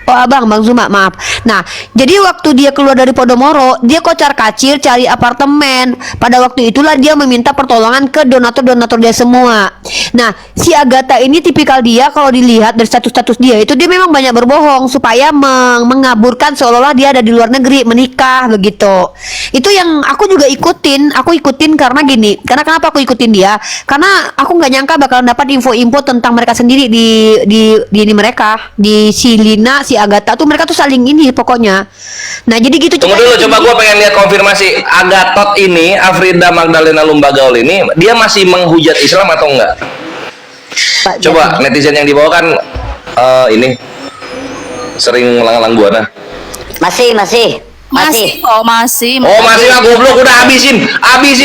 Oh, Bang Zuma, maaf. Nah, jadi waktu dia keluar dari Podomoro, dia kocar-kacir cari apartemen. Pada waktu itulah dia meminta pertolongan ke donatur-donatur dia semua. Nah, si Agatha ini tipikal dia kalau dilihat dari status-status dia itu dia memang banyak berbohong supaya mengaburkan seolah-olah dia ada di luar negeri menikah begitu. Itu yang aku juga ikutin. Aku ikutin karena gini. Karena kenapa aku ikutin dia? Karena aku nggak nyangka bakalan dapat info-info tentang mereka sendiri di ini mereka, di si Lina, si Agatha tuh mereka tuh saling ini pokoknya. Nah, jadi gitu. Tunggu dulu, coba gue pengen lihat konfirmasi Agatot ini, Afrida Magdalena Lumbagaul ini, dia masih menghujat Islam atau enggak? Coba netizen yang di bawah kan ini sering ngelang-ngelang buana. Masih. Oh masih lah goblok, udah habisin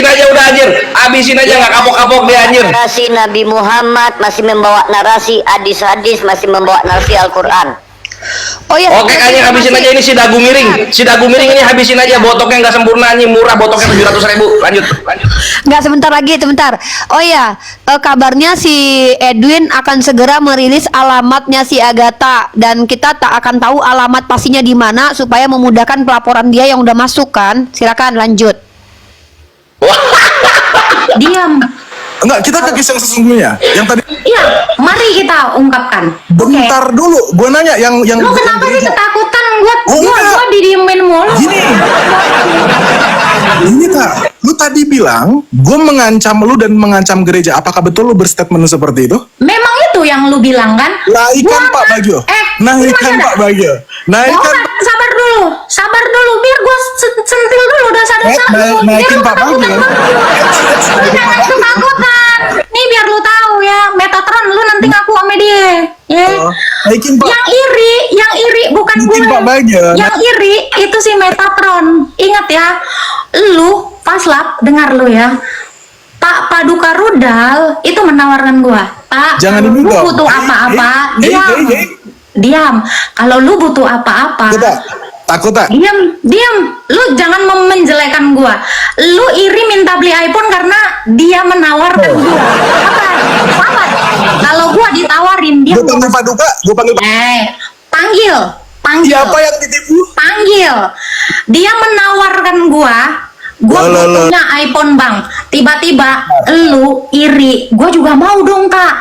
aja udah anjir, habisin aja nggak kapok-kapok dia anjir. Narasi Nabi Muhammad masih membawa narasi hadis-hadis, masih membawa narasi Al-Quran. Oh ya. Oke, kayaknya habisin aja ini si dagu miring ini habisin aja, botoknya nggak sempurna nih, murah botoknya 700.000. Lanjut. Nggak, sebentar. Oh ya, kabarnya si Edwin akan segera merilis alamatnya si Agatha dan kita tak akan tahu alamat pastinya di mana supaya memudahkan pelaporan dia yang udah masuk kan. Silakan lanjut. Diam. Enggak, kita ke kisah sesungguhnya. Yang tadi Iya, mari kita ungkapkan. bentar dulu, gue nanya yang Lu kenapa sih ketakutan? Oh, Gua enggak. didiemin mulu. Ini Kak, lu tadi bilang gue mengancam lu dan mengancam gereja. Apakah betul lu berstatement seperti itu? Memang itu yang lu bilang kan? Naikkan Gua Pak nggak- Bagio. lu Naikkan masih Pak ada? Bagio. Naikkan. Sabar dulu, biar gua sentil dulu udah sadar. Naikin Pak Bagio. Lu jangan ketakutan. Nih biar lu tahu ya, Metatron lu nanti ngaku sama dia. Ya. Naikin Pak. Yang iri bukan Naikin gue. Pak Bagio. Yang iri itu si Metatron. Ingat ya, lu Faslap, dengar lu ya. Pak Paduka Rudal itu menawarkan gua, Pak, Jangan lu dulu dong. butuh apa-apa, Hey. Diam. Kalau lu butuh apa-apa, Takut tak? diam. Lu jangan menjelekkan gua. Lu iri minta beli iPhone karena dia menawarkan gua. Sabar. Kalau gua ditawarin, dia Gue panggil Paduka, gue panggil panggil. Siapa yang ditipu? Panggil. Dia menawarkan gua punya iPhone, Bang. Tiba-tiba lu iri, gua juga mau dong, Kak.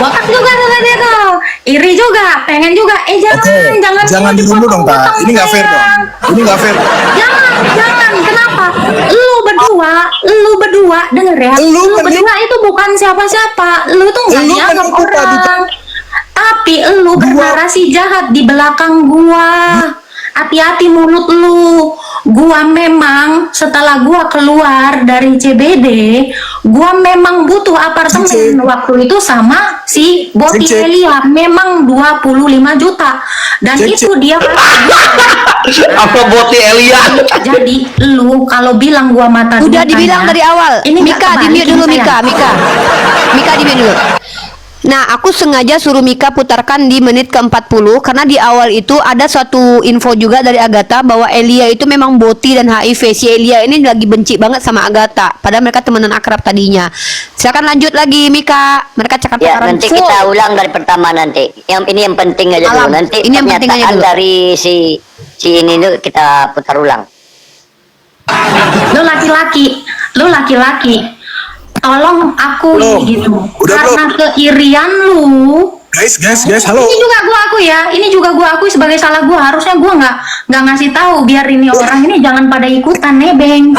Botak juga dia tuh. Iri juga, pengen juga. Jangan dulu dong, Kak. Ini nggak fair dong. Ini nggak fair. Jangan. Kenapa? Lu berdua denger ya. Lu berdua itu bukan siapa-siapa. Lu tuh nggak dianggap orang. Tapi lu bernarasi jahat di belakang gua. Hati-hati mulut lu. Gua memang setelah gua keluar dari CBD, gua memang butuh apartemen waktu itu sama si Boti Elia, memang 25 juta. Dan itu dia Apa Boti Elia? Jadi lu kalau bilang gua mata Udah duitanya, dibilang dari awal. ini Mika nggak di-mute dulu, kebalikin, Mika sayang. di-mute dulu. Nah, aku sengaja suruh Mika putarkan di menit ke-40 karena di awal itu ada suatu info juga dari Agatha bahwa Elia itu memang boti dan HIV. Si Elia ini lagi benci banget sama Agatha, padahal mereka temenan akrab tadinya. Silakan lanjut lagi, Mika. Mereka cakap Ya, nanti kita ulang dari pertama nanti. Yang ini yang penting aja dulu. Nanti ini yang penting aja pernyataan dulu. dari si ini dulu kita putar ulang. Lu laki-laki, tolong aku gitu. Karena keirian lu. Guys, halo. Ini juga gua akui sebagai salah gua. Harusnya gua nggak ngasih tahu biar ini orang ini jangan pada ikutan nebeng.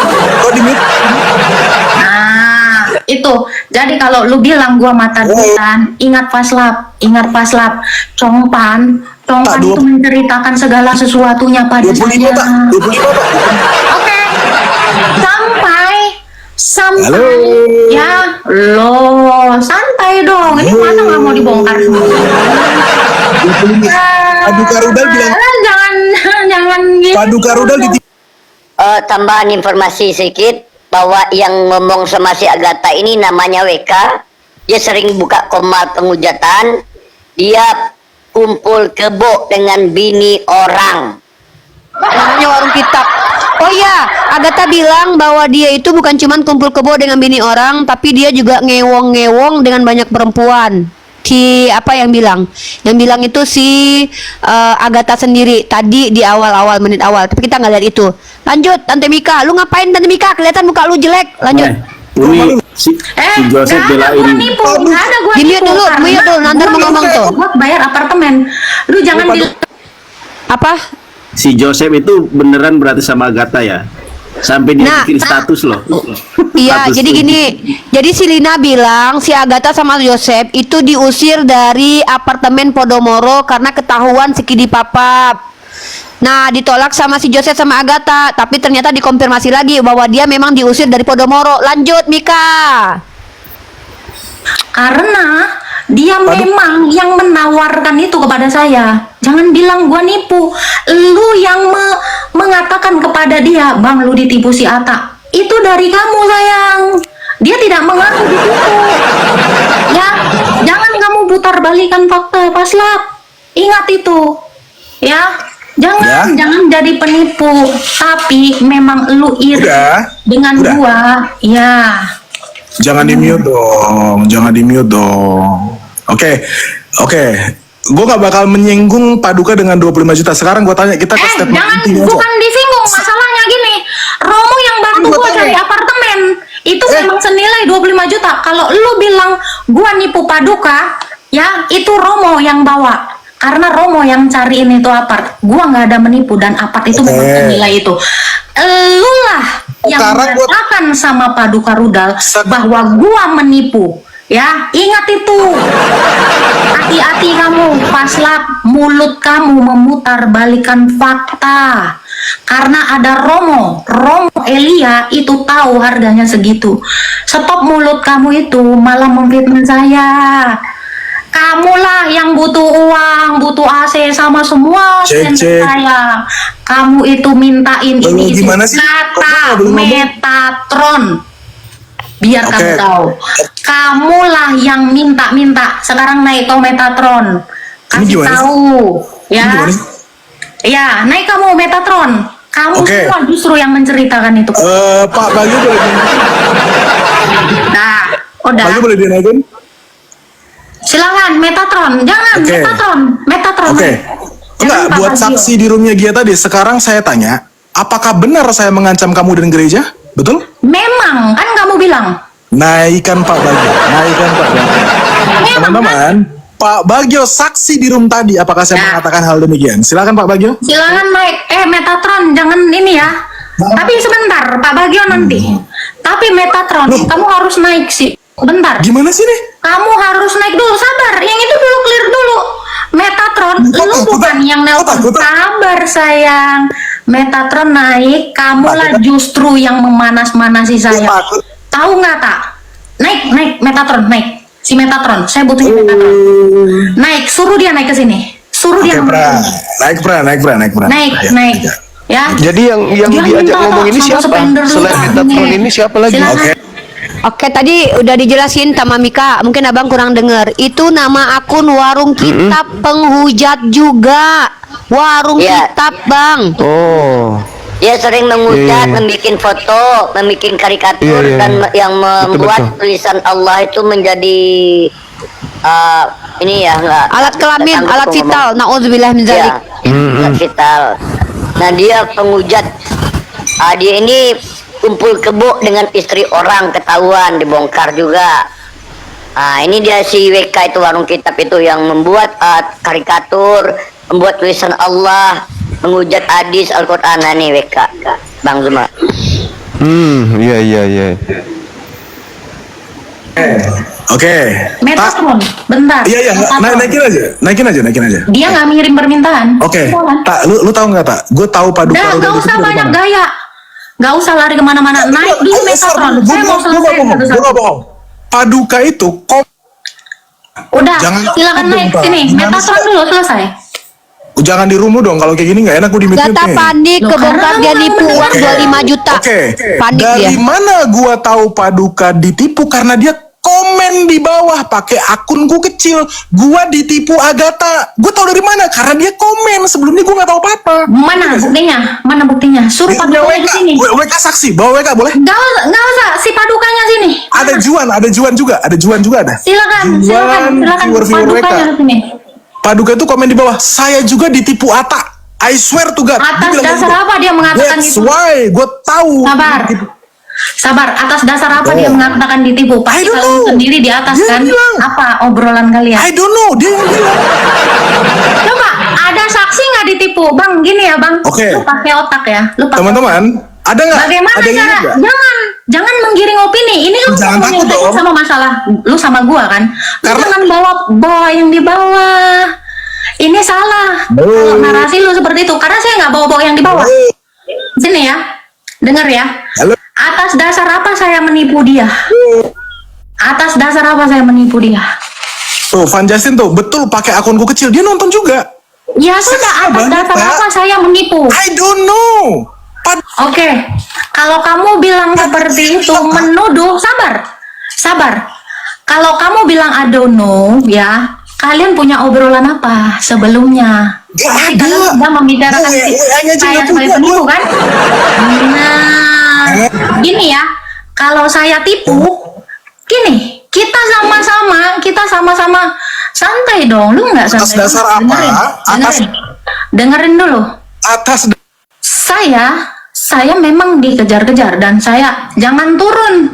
Nah, itu. Jadi kalau lu bilang gua mata duitan, ingat paslap. Congpan itu menceritakan segala sesuatunya pada saya. Oke. Sampai ya lo santai dong, ini masa nggak mau dibongkar semua. Paduka Rudal bilang jangan gitu. Paduka Rudal Tambahan informasi sedikit bahwa yang ngomong sama si Agatha ini namanya WK. Dia sering buka komal penghujatan. Dia kumpul kebo dengan bini orang. Namanya warung kitab. Oh iya, Agatha bilang bahwa dia itu bukan cuman kumpul kebo dengan bini orang, tapi dia juga ngewong-ngewong dengan banyak perempuan. Apa yang bilang? Yang bilang itu si Agatha sendiri tadi di awal-awal menit awal. Tapi kita nggak lihat itu. Lanjut, Tante Mika. Lu ngapain Tante Mika? Kelihatan muka lu jelek. Lanjut. Ini si Joseph belain. Di-mute dulu, nanti mau ngomong tuh. Buat bayar apartemen. Lu jangan apa? Si Joseph itu beneran berarti sama Agatha ya? Sampai dia bikin status loh. Iya, Status jadi tuh. gini. Jadi si Lina bilang si Agatha sama Joseph itu diusir dari apartemen Podomoro karena ketahuan Sikidi Papap. Nah, ditolak sama si Joseph sama Agatha, tapi ternyata dikonfirmasi lagi bahwa dia memang diusir dari Podomoro. Lanjut, Mika. Karena dia memang yang menawarkan itu kepada saya. Jangan bilang gua nipu. Lu yang mengatakan kepada dia, "Bang, lu ditipu si Ata." Itu dari kamu, sayang. Dia tidak mengaku ditipu. Ya, jangan kamu putar balikan fakta, paslap. Ingat itu. Ya, jangan jadi penipu. Tapi memang lu iri dengan gua. Ya. Jangan di-mute dong. Oke. Gue gak bakal menyinggung Paduka dengan 25 juta. Sekarang gue tanya, kita ke statement intinya aja. Bukan disinggung, masalahnya gini. Romo yang bantu gue cari apartemen itu memang senilai 25 juta. Kalau lu bilang gue nipu Paduka, ya itu Romo yang bawa. Karena Romo yang cariin itu apart. Gue gak ada menipu dan apart itu memang senilai itu. Lu lah yang mengatakan sama Paduka Rudal bahwa gue menipu. Ya, ingat itu. Hati-hati kamu, paslap, mulut kamu memutar balikan fakta. Karena ada Romo Elia itu tahu harganya segitu. Stop mulut kamu itu, malah memfitnah saya. Kamulah yang butuh uang, butuh AC sama semua saya. Kamu itu mintain ini kata Metatron. Biar Oke. kamu tahu. Kamulah yang minta-minta sekarang naik ke Metatron. Ini Kasih gimana sih? tahu, ya. Ini gimana sih? Ya, naik kamu Metatron. Kamu Oke. semua justru yang menceritakan itu. Pak Bagio boleh Nah, udah. Bagio boleh dinaikin? Silakan Metatron. Jangan Oke. Metatron. Oke. Jangan Enggak, Pak buat Bagio. saksi di roomnya Gia tadi, sekarang saya tanya, apakah benar saya mengancam kamu dan gereja? Betul? Memang kan kamu bilang. Naikkan Pak Bagio, naikkan Pak Bagio. Memang Teman-teman, Pak Bagio saksi di room tadi, apakah saya Nah. mengatakan hal demikian? Silakan Pak Bagio. Silakan naik. Metatron, jangan ini ya. Tapi sebentar, Pak Bagio nanti. Tapi Metatron, kamu harus naik sih. Bentar. Gimana sih nih? Kamu harus naik dulu, sabar. Yang itu dulu clear dulu. Metatron, lu bukan yang nelpon. Sabar sayang. Metatron naik, kamulah justru yang memanas-manasi saya. Tahu nggak tak? Naik Metatron, naik. Si Metatron, saya butuhin Metatron. Naik, suruh dia naik ke sini. Suruh dia Naik Pran. naik. Ya. Jadi yang Jangan diajak minta ngomong tolong ini sama siapa? spender lu, Selain Pak. Metatron Ini. ini siapa lagi? Silakan. Oke, tadi udah dijelasin sama Mika. Mungkin abang kurang denger. Itu nama akun warung kitab penghujat juga. Warung Iya. kitab, Bang. Oh. Dia sering mengucat, Iya. membuat foto, membuat karikatur, Iya, iya, dan iya. yang membuat Betul. tulisan Allah itu menjadi ini ya nggak Alat kelamin, sanggup alat ngomong. vital. Nauzubillah min Iya, zalik. alat vital. Nah dia penghujat. Dia ini kumpul kebo dengan istri orang, ketahuan, dibongkar juga. Nah ini dia si WK itu warung kitab itu yang membuat karikatur, membuat tulisan Allah, menghujat hadis Al-Quran. Nah ini WK Bang Zuma. Iya. Oke. Metatron, bentar. Iya, Metatron. naikin aja. Dia nggak ngirim permintaan. Oke. Silakan. Tak, lu tahu nggak tak? Gue tahu Paduka Udah, Roda nggak di usah situ dari banyak mana. gaya. Nggak usah lari kemana-mana. Naik dulu Metatron. Saya mau selesai Gue satu-satu. nggak bohong. Paduka itu Udah, Jangan- silakan naik Bentar. sini. Gimana Metatron sih? dulu selesai. jangan di rumu dong, kalau kayak gini nggak enak gue di Data panik Loh, kebongkar karena dia kamu nipu mendengar. uang 25 juta. Oke. Panik Dari dia. mana gua tahu Paduka ditipu? Karena dia komen di bawah pakai akunku kecil. Gua ditipu Agatha. Gua tahu dari mana? Karena dia komen. Sebelumnya gua nggak tahu apa-apa. Mana buktinya? Mana buktinya? Suruh Padukanya ke sini. WK saksi. Bawa WK boleh? Nggak usah. Si Padukanya sini. Ada Juan juga. Ada Juan juga ada. Silakan. viewer WK. Padukanya ke sini. Paduka itu komen di bawah. Saya juga ditipu Ata. I swear to God. Atas Dia bilang dasar gitu. apa dia mengatakan That's itu? why gue tahu. Sabar. Atas dasar apa dia Oh. mengatakan ditipu? Pasti I don't kamu know. sendiri di atas Dia kan? bilang. Apa obrolan kalian? I don't know. Dia yang bilang. Coba ada saksi nggak ditipu, Bang? Gini ya, Bang. Oke. Lu pakai otak ya. Lu pakai. Teman-teman, ada nggak? Bagaimana Ada yang cara? ingat nggak? Jangan menggiring opini. Ini lu Jangan ngomongin takut dong. sama masalah lu sama gua kan. Lu Karena- jangan bawa yang di bawah. Ini salah. Kalau narasi lu seperti itu, karena saya nggak bawa yang di bawah. Sini ya, dengar ya. Halo. Atas dasar apa saya menipu dia? Atas dasar apa saya menipu dia? Tuh, Van Justin tuh betul pakai akunku kecil. Dia nonton juga. Ya sudah, atas banget, dasar Pak. apa saya menipu? I don't know. Oke, kalau kamu bilang seperti itu menuduh, sabar. Kalau kamu bilang I don't know, ya, kalian punya obrolan apa sebelumnya? Gak Pasti ada. kalian sudah membicarakan WA-nya aja saya nggak sebagai punya, penipu gua. kan? Nah, gini ya, kalau saya tipu, gini, kita sama-sama santai dong, lu nggak santai? Atas dasar apa? Dengerin dulu. Atas Saya memang dikejar-kejar dan saya jangan turun.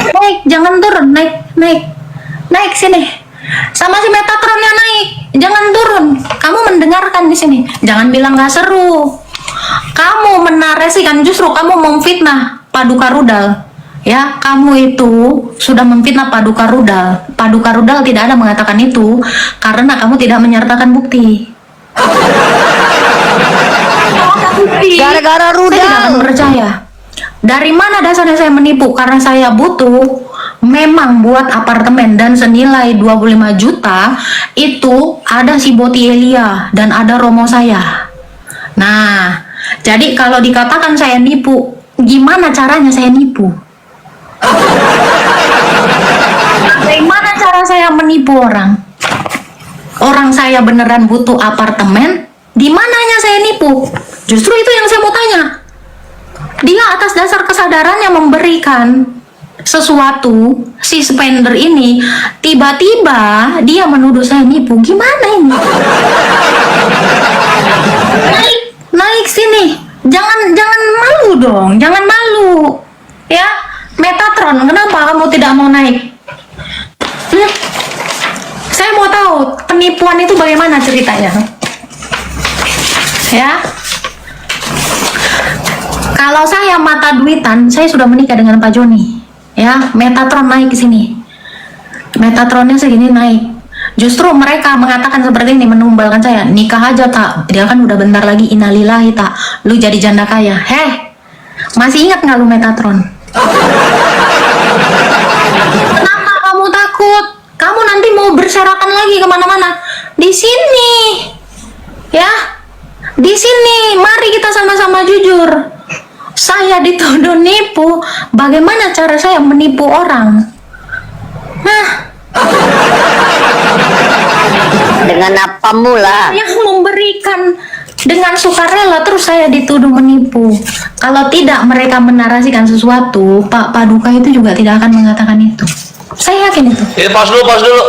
Naik, jangan turun, naik sini. Sama si Metatronnya naik, jangan turun. Kamu mendengarkan di sini, jangan bilang nggak seru. Kamu menarasikan, justru kamu memfitnah Paduka Rudal. Ya, kamu itu sudah memfitnah Paduka Rudal. Paduka Rudal tidak ada mengatakan itu karena kamu tidak menyertakan bukti. Gara-gara Saya tidak akan rudal. percaya. Dari mana dasarnya saya menipu? Karena saya butuh memang buat apartemen dan senilai 25 juta itu ada si Boti Elia dan ada Romo saya. Nah, jadi kalau dikatakan saya nipu, gimana caranya saya nipu? Bagaimana cara saya menipu orang? Orang saya beneran butuh apartemen, di mananya saya nipu? Justru itu yang saya mau tanya. Dia atas dasar kesadarannya memberikan sesuatu, si spender ini tiba-tiba dia menuduh saya nipu. Gimana ini? Naik sini, jangan malu dong, jangan malu ya. Metatron, kenapa kamu tidak mau naik? Saya mau tahu penipuan itu bagaimana ceritanya ya. Kalau saya mata duitan, saya sudah menikah dengan Pak Joni ya. Metatron naik ke sini, Metatronnya segini naik. Justru mereka mengatakan seperti ini, menumbalkan saya, nikah aja tak, dia kan udah bentar lagi innalillahi tak, lu jadi janda kaya. Masih ingat nggak lu Metatron? Kenapa kamu takut? Kamu nanti mau berserakan lagi kemana-mana? Di sini ya, di sini mari kita sama-sama jujur. Saya dituduh nipu, bagaimana cara saya menipu orang? Dengan apa mula? Yang memberikan dengan sukarela, terus saya dituduh menipu. Kalau tidak mereka menarasikan sesuatu, Pak Paduka itu juga tidak akan mengatakan itu. Saya yakin itu. Pause dulu.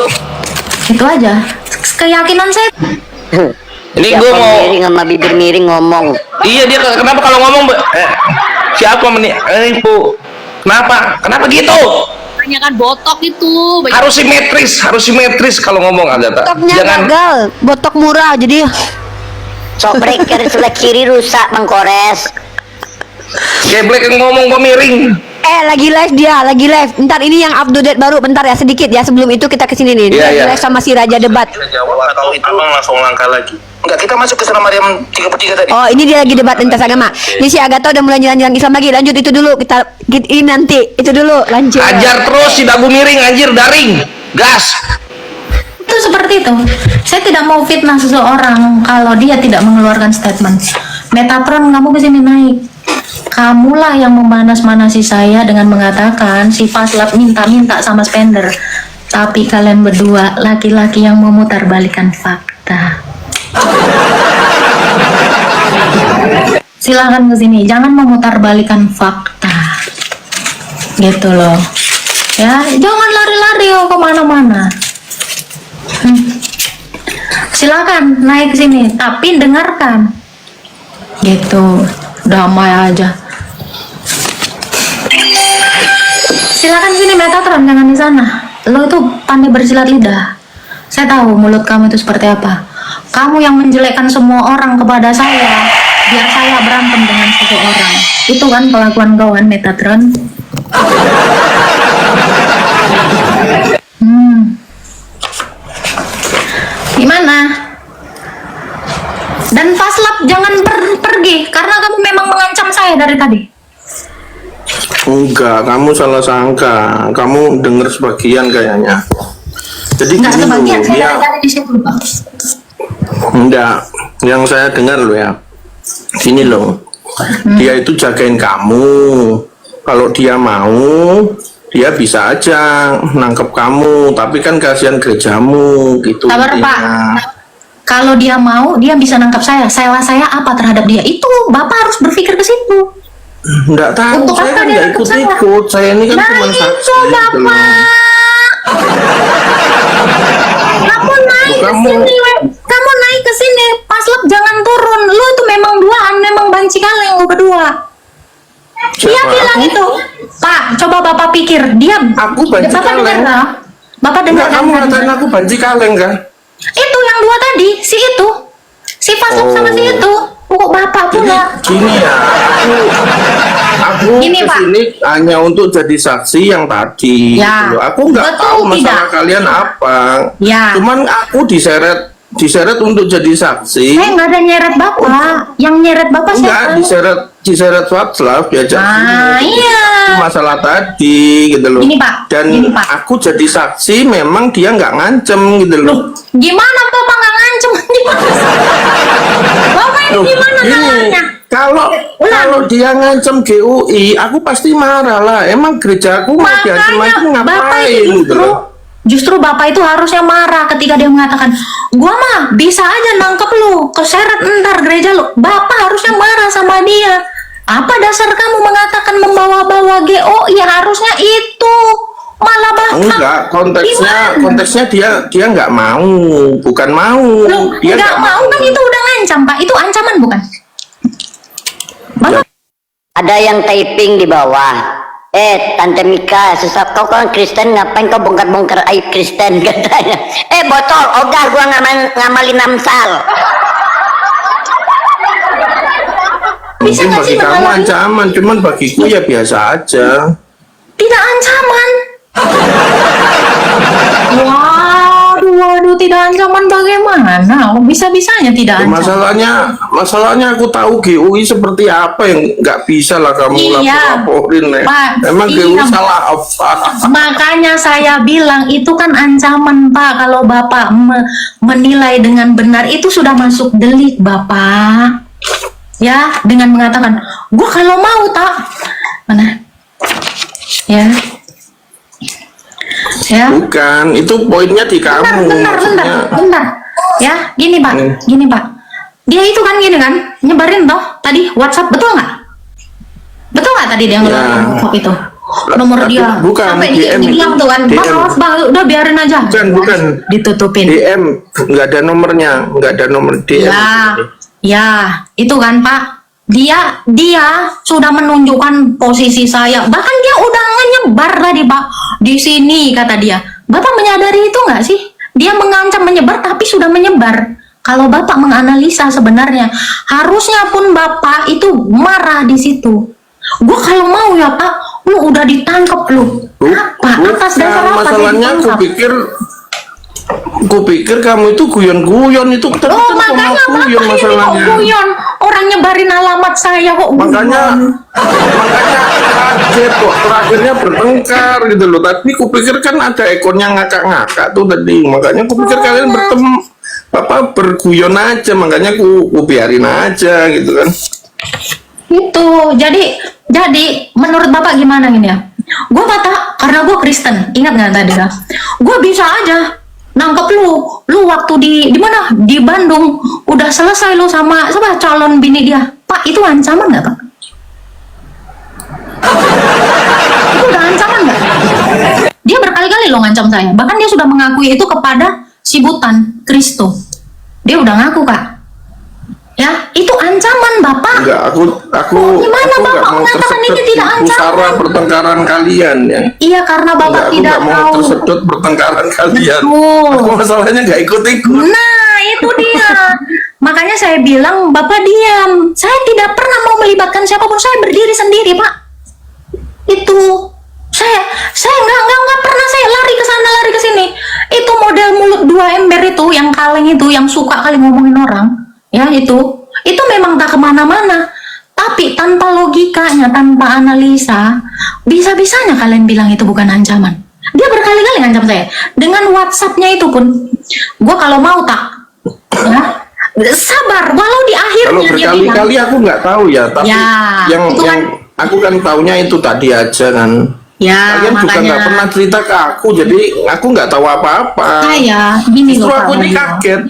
Itu aja keyakinan saya. Ini Siapa gue mau. miring sama bibir miring ngomong. Iya, dia kenapa kalau ngomong siapa menipu? Kenapa gitu? Banyak kan botok itu. Harus simetris kalau ngomong, Agatha. Botoknya Jangan gagal, botok murah jadi. Sok breaker sebelah kiri rusak Bang Kores. geblek yang ngomong kok miring. Lagi live dia, lagi live. Ntar ini yang up to date baru, bentar ya sedikit ya sebelum itu kita kesini nih. Dia lagi live sama si Raja Debat. Jawab atau itu abang langsung langkah lagi. Enggak, kita masuk ke sana Maryam 33 tadi. Oh, ini dia lagi debat lintas agama. Ini si Agatha udah mulai jalan-jalan Islam lagi. Lanjut itu dulu, kita ini nanti. Itu dulu, lanjut. Ajar terus si dagu miring, anjir, daring. Gas. Itu seperti itu. Saya tidak mau fitnah seseorang kalau dia tidak mengeluarkan statement. Metatron, kamu kesini naik. Kamulah yang memanas-manasi saya dengan mengatakan si Faslab minta-minta sama spender. Tapi kalian berdua laki-laki yang memutarbalikan fakta. Silakan kesini, jangan memutarbalikan fakta. Gitu loh. Ya, jangan lari-lari kemana-mana. Silakan naik sini, tapi dengarkan. Gitu, damai aja. Silakan sini Metatron, jangan di sana. Lo itu pandai bersilat lidah. Saya tahu mulut kamu itu seperti apa. Kamu yang menjelekkan semua orang kepada saya, biar saya berantem dengan seseorang. Itu kan kelakuan kawan Metatron. Gimana? Dan Faslab jangan pergi karena kamu memang mengancam saya dari tadi. Enggak, kamu salah sangka. Kamu dengar sebagian kayaknya. Jadi Enggak gini sebagian, loh, saya dia dari tadi di situ, Pak. enggak, yang saya dengar loh ya. Gini loh. Dia itu jagain kamu. Kalau dia mau, dia bisa aja nangkep kamu, tapi kan kasihan gerejamu gitu. Sabar, intinya. Pak. Kalau dia mau, dia bisa nangkap saya. Salah saya apa terhadap dia? Itu Bapak harus berpikir ke situ. Enggak tahu, Untuk saya apa kan dia enggak nangkep saya? ikut-ikut. Saya ini kan Nah cuma itu saksi gitu loh. Bapak. Kamu naik ke Kamu- sini, kamu naik ke sini. Paslap jangan turun. Lu itu memang duaan, memang banci kaleng lu berdua. Dia Siapa? bilang Aku? itu. Pak, coba Bapak pikir. Dia Aku banci Bapak dengar kaleng. nggak? Bapak dengar Enggak, kamu kan? ngatain aku banci kaleng kan? Itu yang dua tadi, si itu. Si Paslap sama si itu. Kok Bapak Jadi pula? gini ya, aku Gini, Pak. kesini hanya untuk jadi saksi yang tadi. Ya, gitu loh. Aku nggak betul tahu masalah tidak? kalian apa. Ya. Cuman aku diseret untuk jadi saksi. Saya nggak ada nyeret Bapak. Yang nyeret Bapak Enggak, siapa? diseret Faslab diajak Ah, sini. iya. Itu masalah tadi gitu loh. Gini, Pak. Dan Gini, Pak. aku jadi saksi memang dia nggak ngancem gitu loh. Gimana Bapak nggak ngancem? Gimana? Bapak ini Loh, gimana gini. salahnya? kalau dia ngancam GUI, aku pasti marah lah. Emang gerejaku mau diancam-ancam ngapain? Justru Bapak itu harusnya marah ketika dia mengatakan, gua mah bisa aja nangkep lu, keseret ntar gereja lu. Bapak harusnya marah sama dia. Apa dasar kamu mengatakan membawa-bawa GOI? Harusnya itu. Malah Bapak enggak, konteksnya dia nggak mau, bukan mau. Dia nggak mau kan itu udah ngancam, Pak. Itu ancaman bukan? Bapak Ada yang typing di bawah. Tante Mika, susah kau kan Kristen, ngapain kau bongkar-bongkar aib Kristen katanya. Botol, ogah gua ngamalin Amsal. bisa Mungkin nggak bagi sih kamu mengalami? ancaman, cuman bagiku ya biasa aja. Tidak ancaman. Waduh, tidak ancaman bagaimana? Bisa-bisanya tidak ancaman. Masalahnya aku tahu GUI seperti apa yang nggak bisa lah kamu Iya, laporin ya. Pak, Emang GUI iya. salah apa? Makanya saya bilang itu kan ancaman, Pak. Kalau Bapak menilai dengan benar itu sudah masuk delik, Bapak. Ya, dengan mengatakan, gua kalau mau tak mana? Ya. Ya. Bukan, itu poinnya di kamu. Bentar. Ya, gini Pak. Dia itu kan gini kan, nyebarin toh tadi WhatsApp, betul nggak? Betul nggak tadi dia ngeluarin WhatsApp itu? Nomor dia. Bukan, sampai DM dibilang tuh kan, DM. Bang, udah biarin aja. Bukan. Ditutupin. DM, nggak ada nomornya, nggak ada nomor DM. Ya, itu kan Pak. Dia sudah menunjukkan posisi saya. Bahkan dia udah nyebar tadi Pak. Di sini kata dia. Bapak menyadari itu nggak sih? Dia mengancam menyebar tapi sudah menyebar. Kalau Bapak menganalisa sebenarnya, harusnya pun Bapak itu marah di situ. Gua kalau mau ya Pak, lu udah ditangkap lu. Apa? Atas dasar apa dia Masalahnya aku pikir kamu itu guyon-guyon itu. Makanya Bapak ini kok guyon. Orang nyebarin alamat saya kok guyon. Makanya kaget kok terakhirnya bertengkar gitu loh. Tapi kupikir kan ada ekornya ngakak-ngakak tuh tadi. Makanya kupikir kalian berguyon aja. Makanya ku biarin aja gitu kan. Itu jadi menurut Bapak gimana gini ya? Gue karena gue Kristen, ingat nggak tadi kan? Gue bisa aja nangkep lu waktu di mana? Di Bandung, udah selesai lu sama calon bini dia. Pak, itu ancaman nggak Pak? Itu udah ancaman nggak? Dia berkali-kali lo ngancam saya. Bahkan dia sudah mengakui itu kepada si Butan Kristo. Dia udah ngaku Kak. Ya, itu ancaman Bapak. Enggak, aku gimana aku Bapak mau mengatakan ini tidak pusara ancaman? pertengkaran kalian ya. Iya, karena Bapak Aku tidak nggak mau tahu. tersedot pertengkaran kalian. Betul. Aku masalahnya nggak ikut-ikut. Nah, itu dia. Makanya saya bilang, Bapak diam. Saya tidak pernah mau melibatkan siapapun. Saya berdiri sendiri, Pak. Itu. Saya nggak pernah saya lari ke sana, lari ke sini. Itu model mulut dua ember itu, yang kaleng itu, yang suka kali ngomongin orang. Ya, itu memang tak kemana-mana. Tapi tanpa logikanya, tanpa analisa, bisa-bisanya kalian bilang itu bukan ancaman. Dia berkali-kali ngancam saya. Dengan WhatsApp-nya itu pun, gue kalau mau tak, ya, sabar. Walau di akhirnya Kalau dia berkali-kali bilang, aku nggak tahu ya, tapi ya, yang itu kan, aku kan taunya itu tadi aja kan. ya, Kalian juga makanya nggak pernah cerita ke aku, jadi aku nggak tahu apa-apa. saya gini Justru loh, aku Pak ini Bagio. kaget.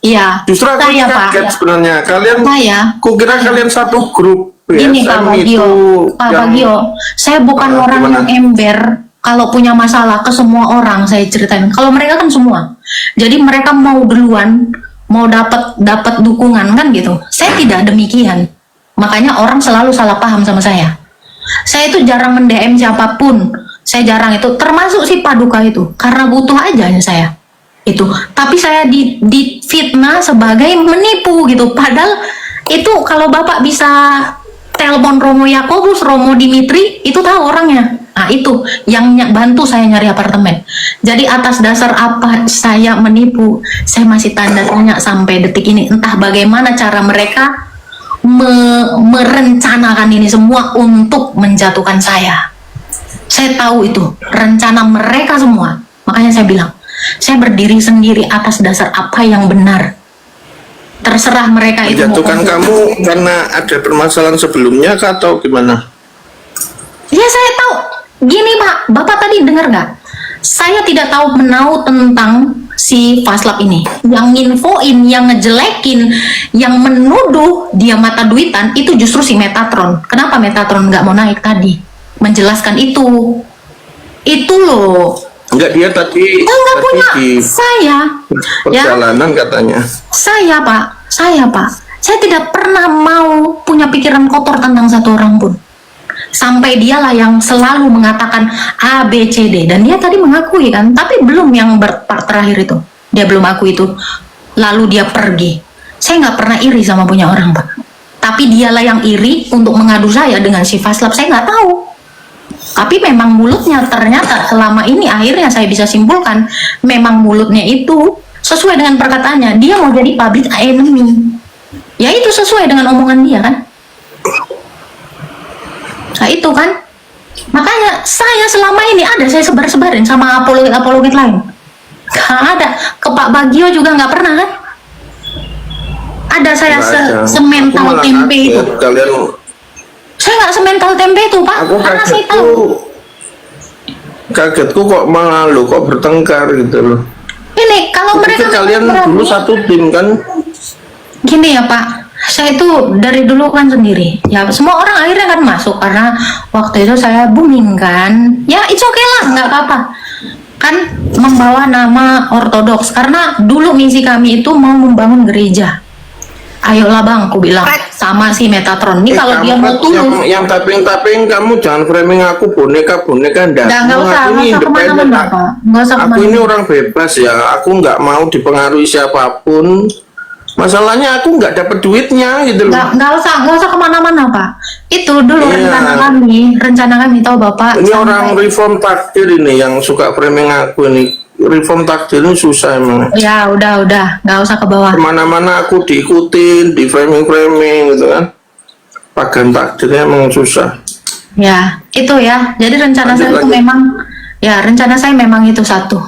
Iya. Justru aku ini Saya, Pak, kaget ya. sebenarnya. Kukira kalian satu grup. Gini Pak Bagio, saya bukan orang yang ember. Kalau punya masalah ke semua orang saya ceritain. Kalau mereka kan semua, jadi mereka mau duluan, mau dapat dukungan kan gitu. Saya tidak demikian. Makanya orang selalu salah paham sama saya. Saya itu jarang mendm siapapun. Saya jarang itu, termasuk si Paduka itu, karena butuh aja saya. Itu, tapi saya difitnah sebagai menipu gitu. Padahal itu kalau Bapak bisa telepon Romo Yakobus, Romo Dimitri, itu tahu orangnya. Nah, itu yang bantu saya nyari apartemen. Jadi atas dasar apa saya menipu, saya masih tanda tanya sampai detik ini. Entah bagaimana cara mereka merencanakan ini semua untuk menjatuhkan saya. Saya tahu itu rencana mereka semua. Makanya saya bilang, saya berdiri sendiri atas dasar apa yang benar. Terserah mereka itu mau Menjatuhkan konflik. kamu karena ada permasalahan sebelumnya kah atau gimana? Ya saya tahu. Gini Pak, Bapak tadi dengar nggak? Saya tidak tahu menau tentang si Faslap ini. Yang nginfoin, yang ngejelekin, yang menuduh dia mata duitan itu justru si Metatron. Kenapa Metatron nggak mau naik tadi? Menjelaskan itu. Itu loh. Enggak, dia tadi Nggak punya. di Saya. Ya. perjalanan katanya. Saya Pak, saya tidak pernah mau punya pikiran kotor tentang satu orang pun. Sampai dialah yang selalu mengatakan A, B, C, D. Dan dia tadi mengakui kan, tapi belum yang part terakhir itu. Dia belum aku itu. Lalu dia pergi. Saya nggak pernah iri sama punya orang Pak. Tapi dialah yang iri untuk mengadu saya dengan si Faslap, saya nggak tahu. Tapi memang mulutnya ternyata selama ini akhirnya saya bisa simpulkan memang mulutnya itu sesuai dengan perkataannya dia mau jadi public enemy. Ya itu sesuai dengan omongan dia kan. Nah itu kan. Makanya saya selama ini ada saya sebar-sebarin sama apologet lain. Gak ada. Ke Pak Bagio juga nggak pernah kan. Ada saya semental tempe itu. Kalian, Saya nggak semental tempe itu Pak. aku Karena saya tahu. kagetku kok malah lo kok bertengkar gitu loh. Ini kalau mereka kalian dulu satu tim kan? Gini ya Pak, saya itu dari dulu kan sendiri. Ya semua orang akhirnya kan masuk karena waktu itu saya booming kan. Ya it's okay lah, nggak apa-apa. Kan membawa nama ortodoks karena dulu misi kami itu mau membangun gereja. Ayolah Bang, aku bilang sama si Metatron. Ini kalau dia mau tulus. Yang taping kamu jangan framing aku boneka ndak. Nggak usah kemana-mana Pak. Nggak usah Aku kemana-mana. ini orang bebas ya. Aku nggak mau dipengaruhi siapapun. Masalahnya aku nggak dapat duitnya gitu loh. Nggak usah kemana-mana Pak. Itu dulu Iya. rencana kami tahu Bapak. Ini sampai- orang reform takdir ini yang suka framing aku ini. Reform takdir ini susah emang. Ya udah, nggak usah ke bawah. Kemana-mana aku diikutin, di framing gitu kan. Pagan takdirnya emang susah. Ya, itu ya. Jadi rencana saya itu memang, ya rencana saya memang itu satu.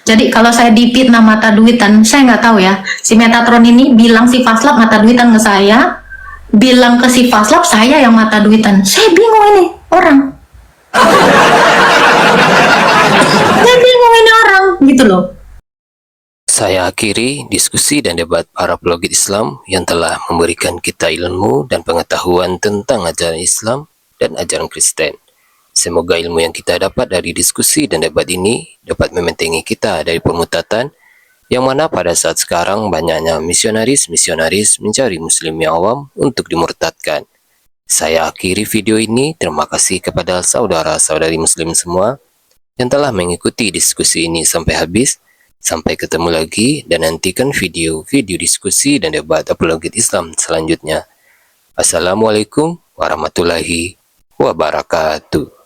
Jadi kalau saya dipitnah mata duitan, saya nggak tahu ya. Si Metatron ini bilang si Faslap mata duitan ke saya, bilang ke si Faslap saya yang mata duitan. Saya bingung ini orang. Saya bingung ini orang, gitu loh. Saya akhiri diskusi dan debat para apologet Islam yang telah memberikan kita ilmu dan pengetahuan tentang ajaran Islam dan ajaran Kristen. Semoga ilmu yang kita dapat dari diskusi dan debat ini dapat membentengi kita dari permutatan yang mana pada saat sekarang banyaknya misionaris mencari muslim yang awam untuk dimurtadkan. Saya akhiri video ini. Terima kasih kepada saudara-saudari muslim semua yang telah mengikuti diskusi ini sampai habis. Sampai ketemu lagi dan nantikan video-video diskusi dan debat apologet Islam selanjutnya. Assalamualaikum warahmatullahi wabarakatuh.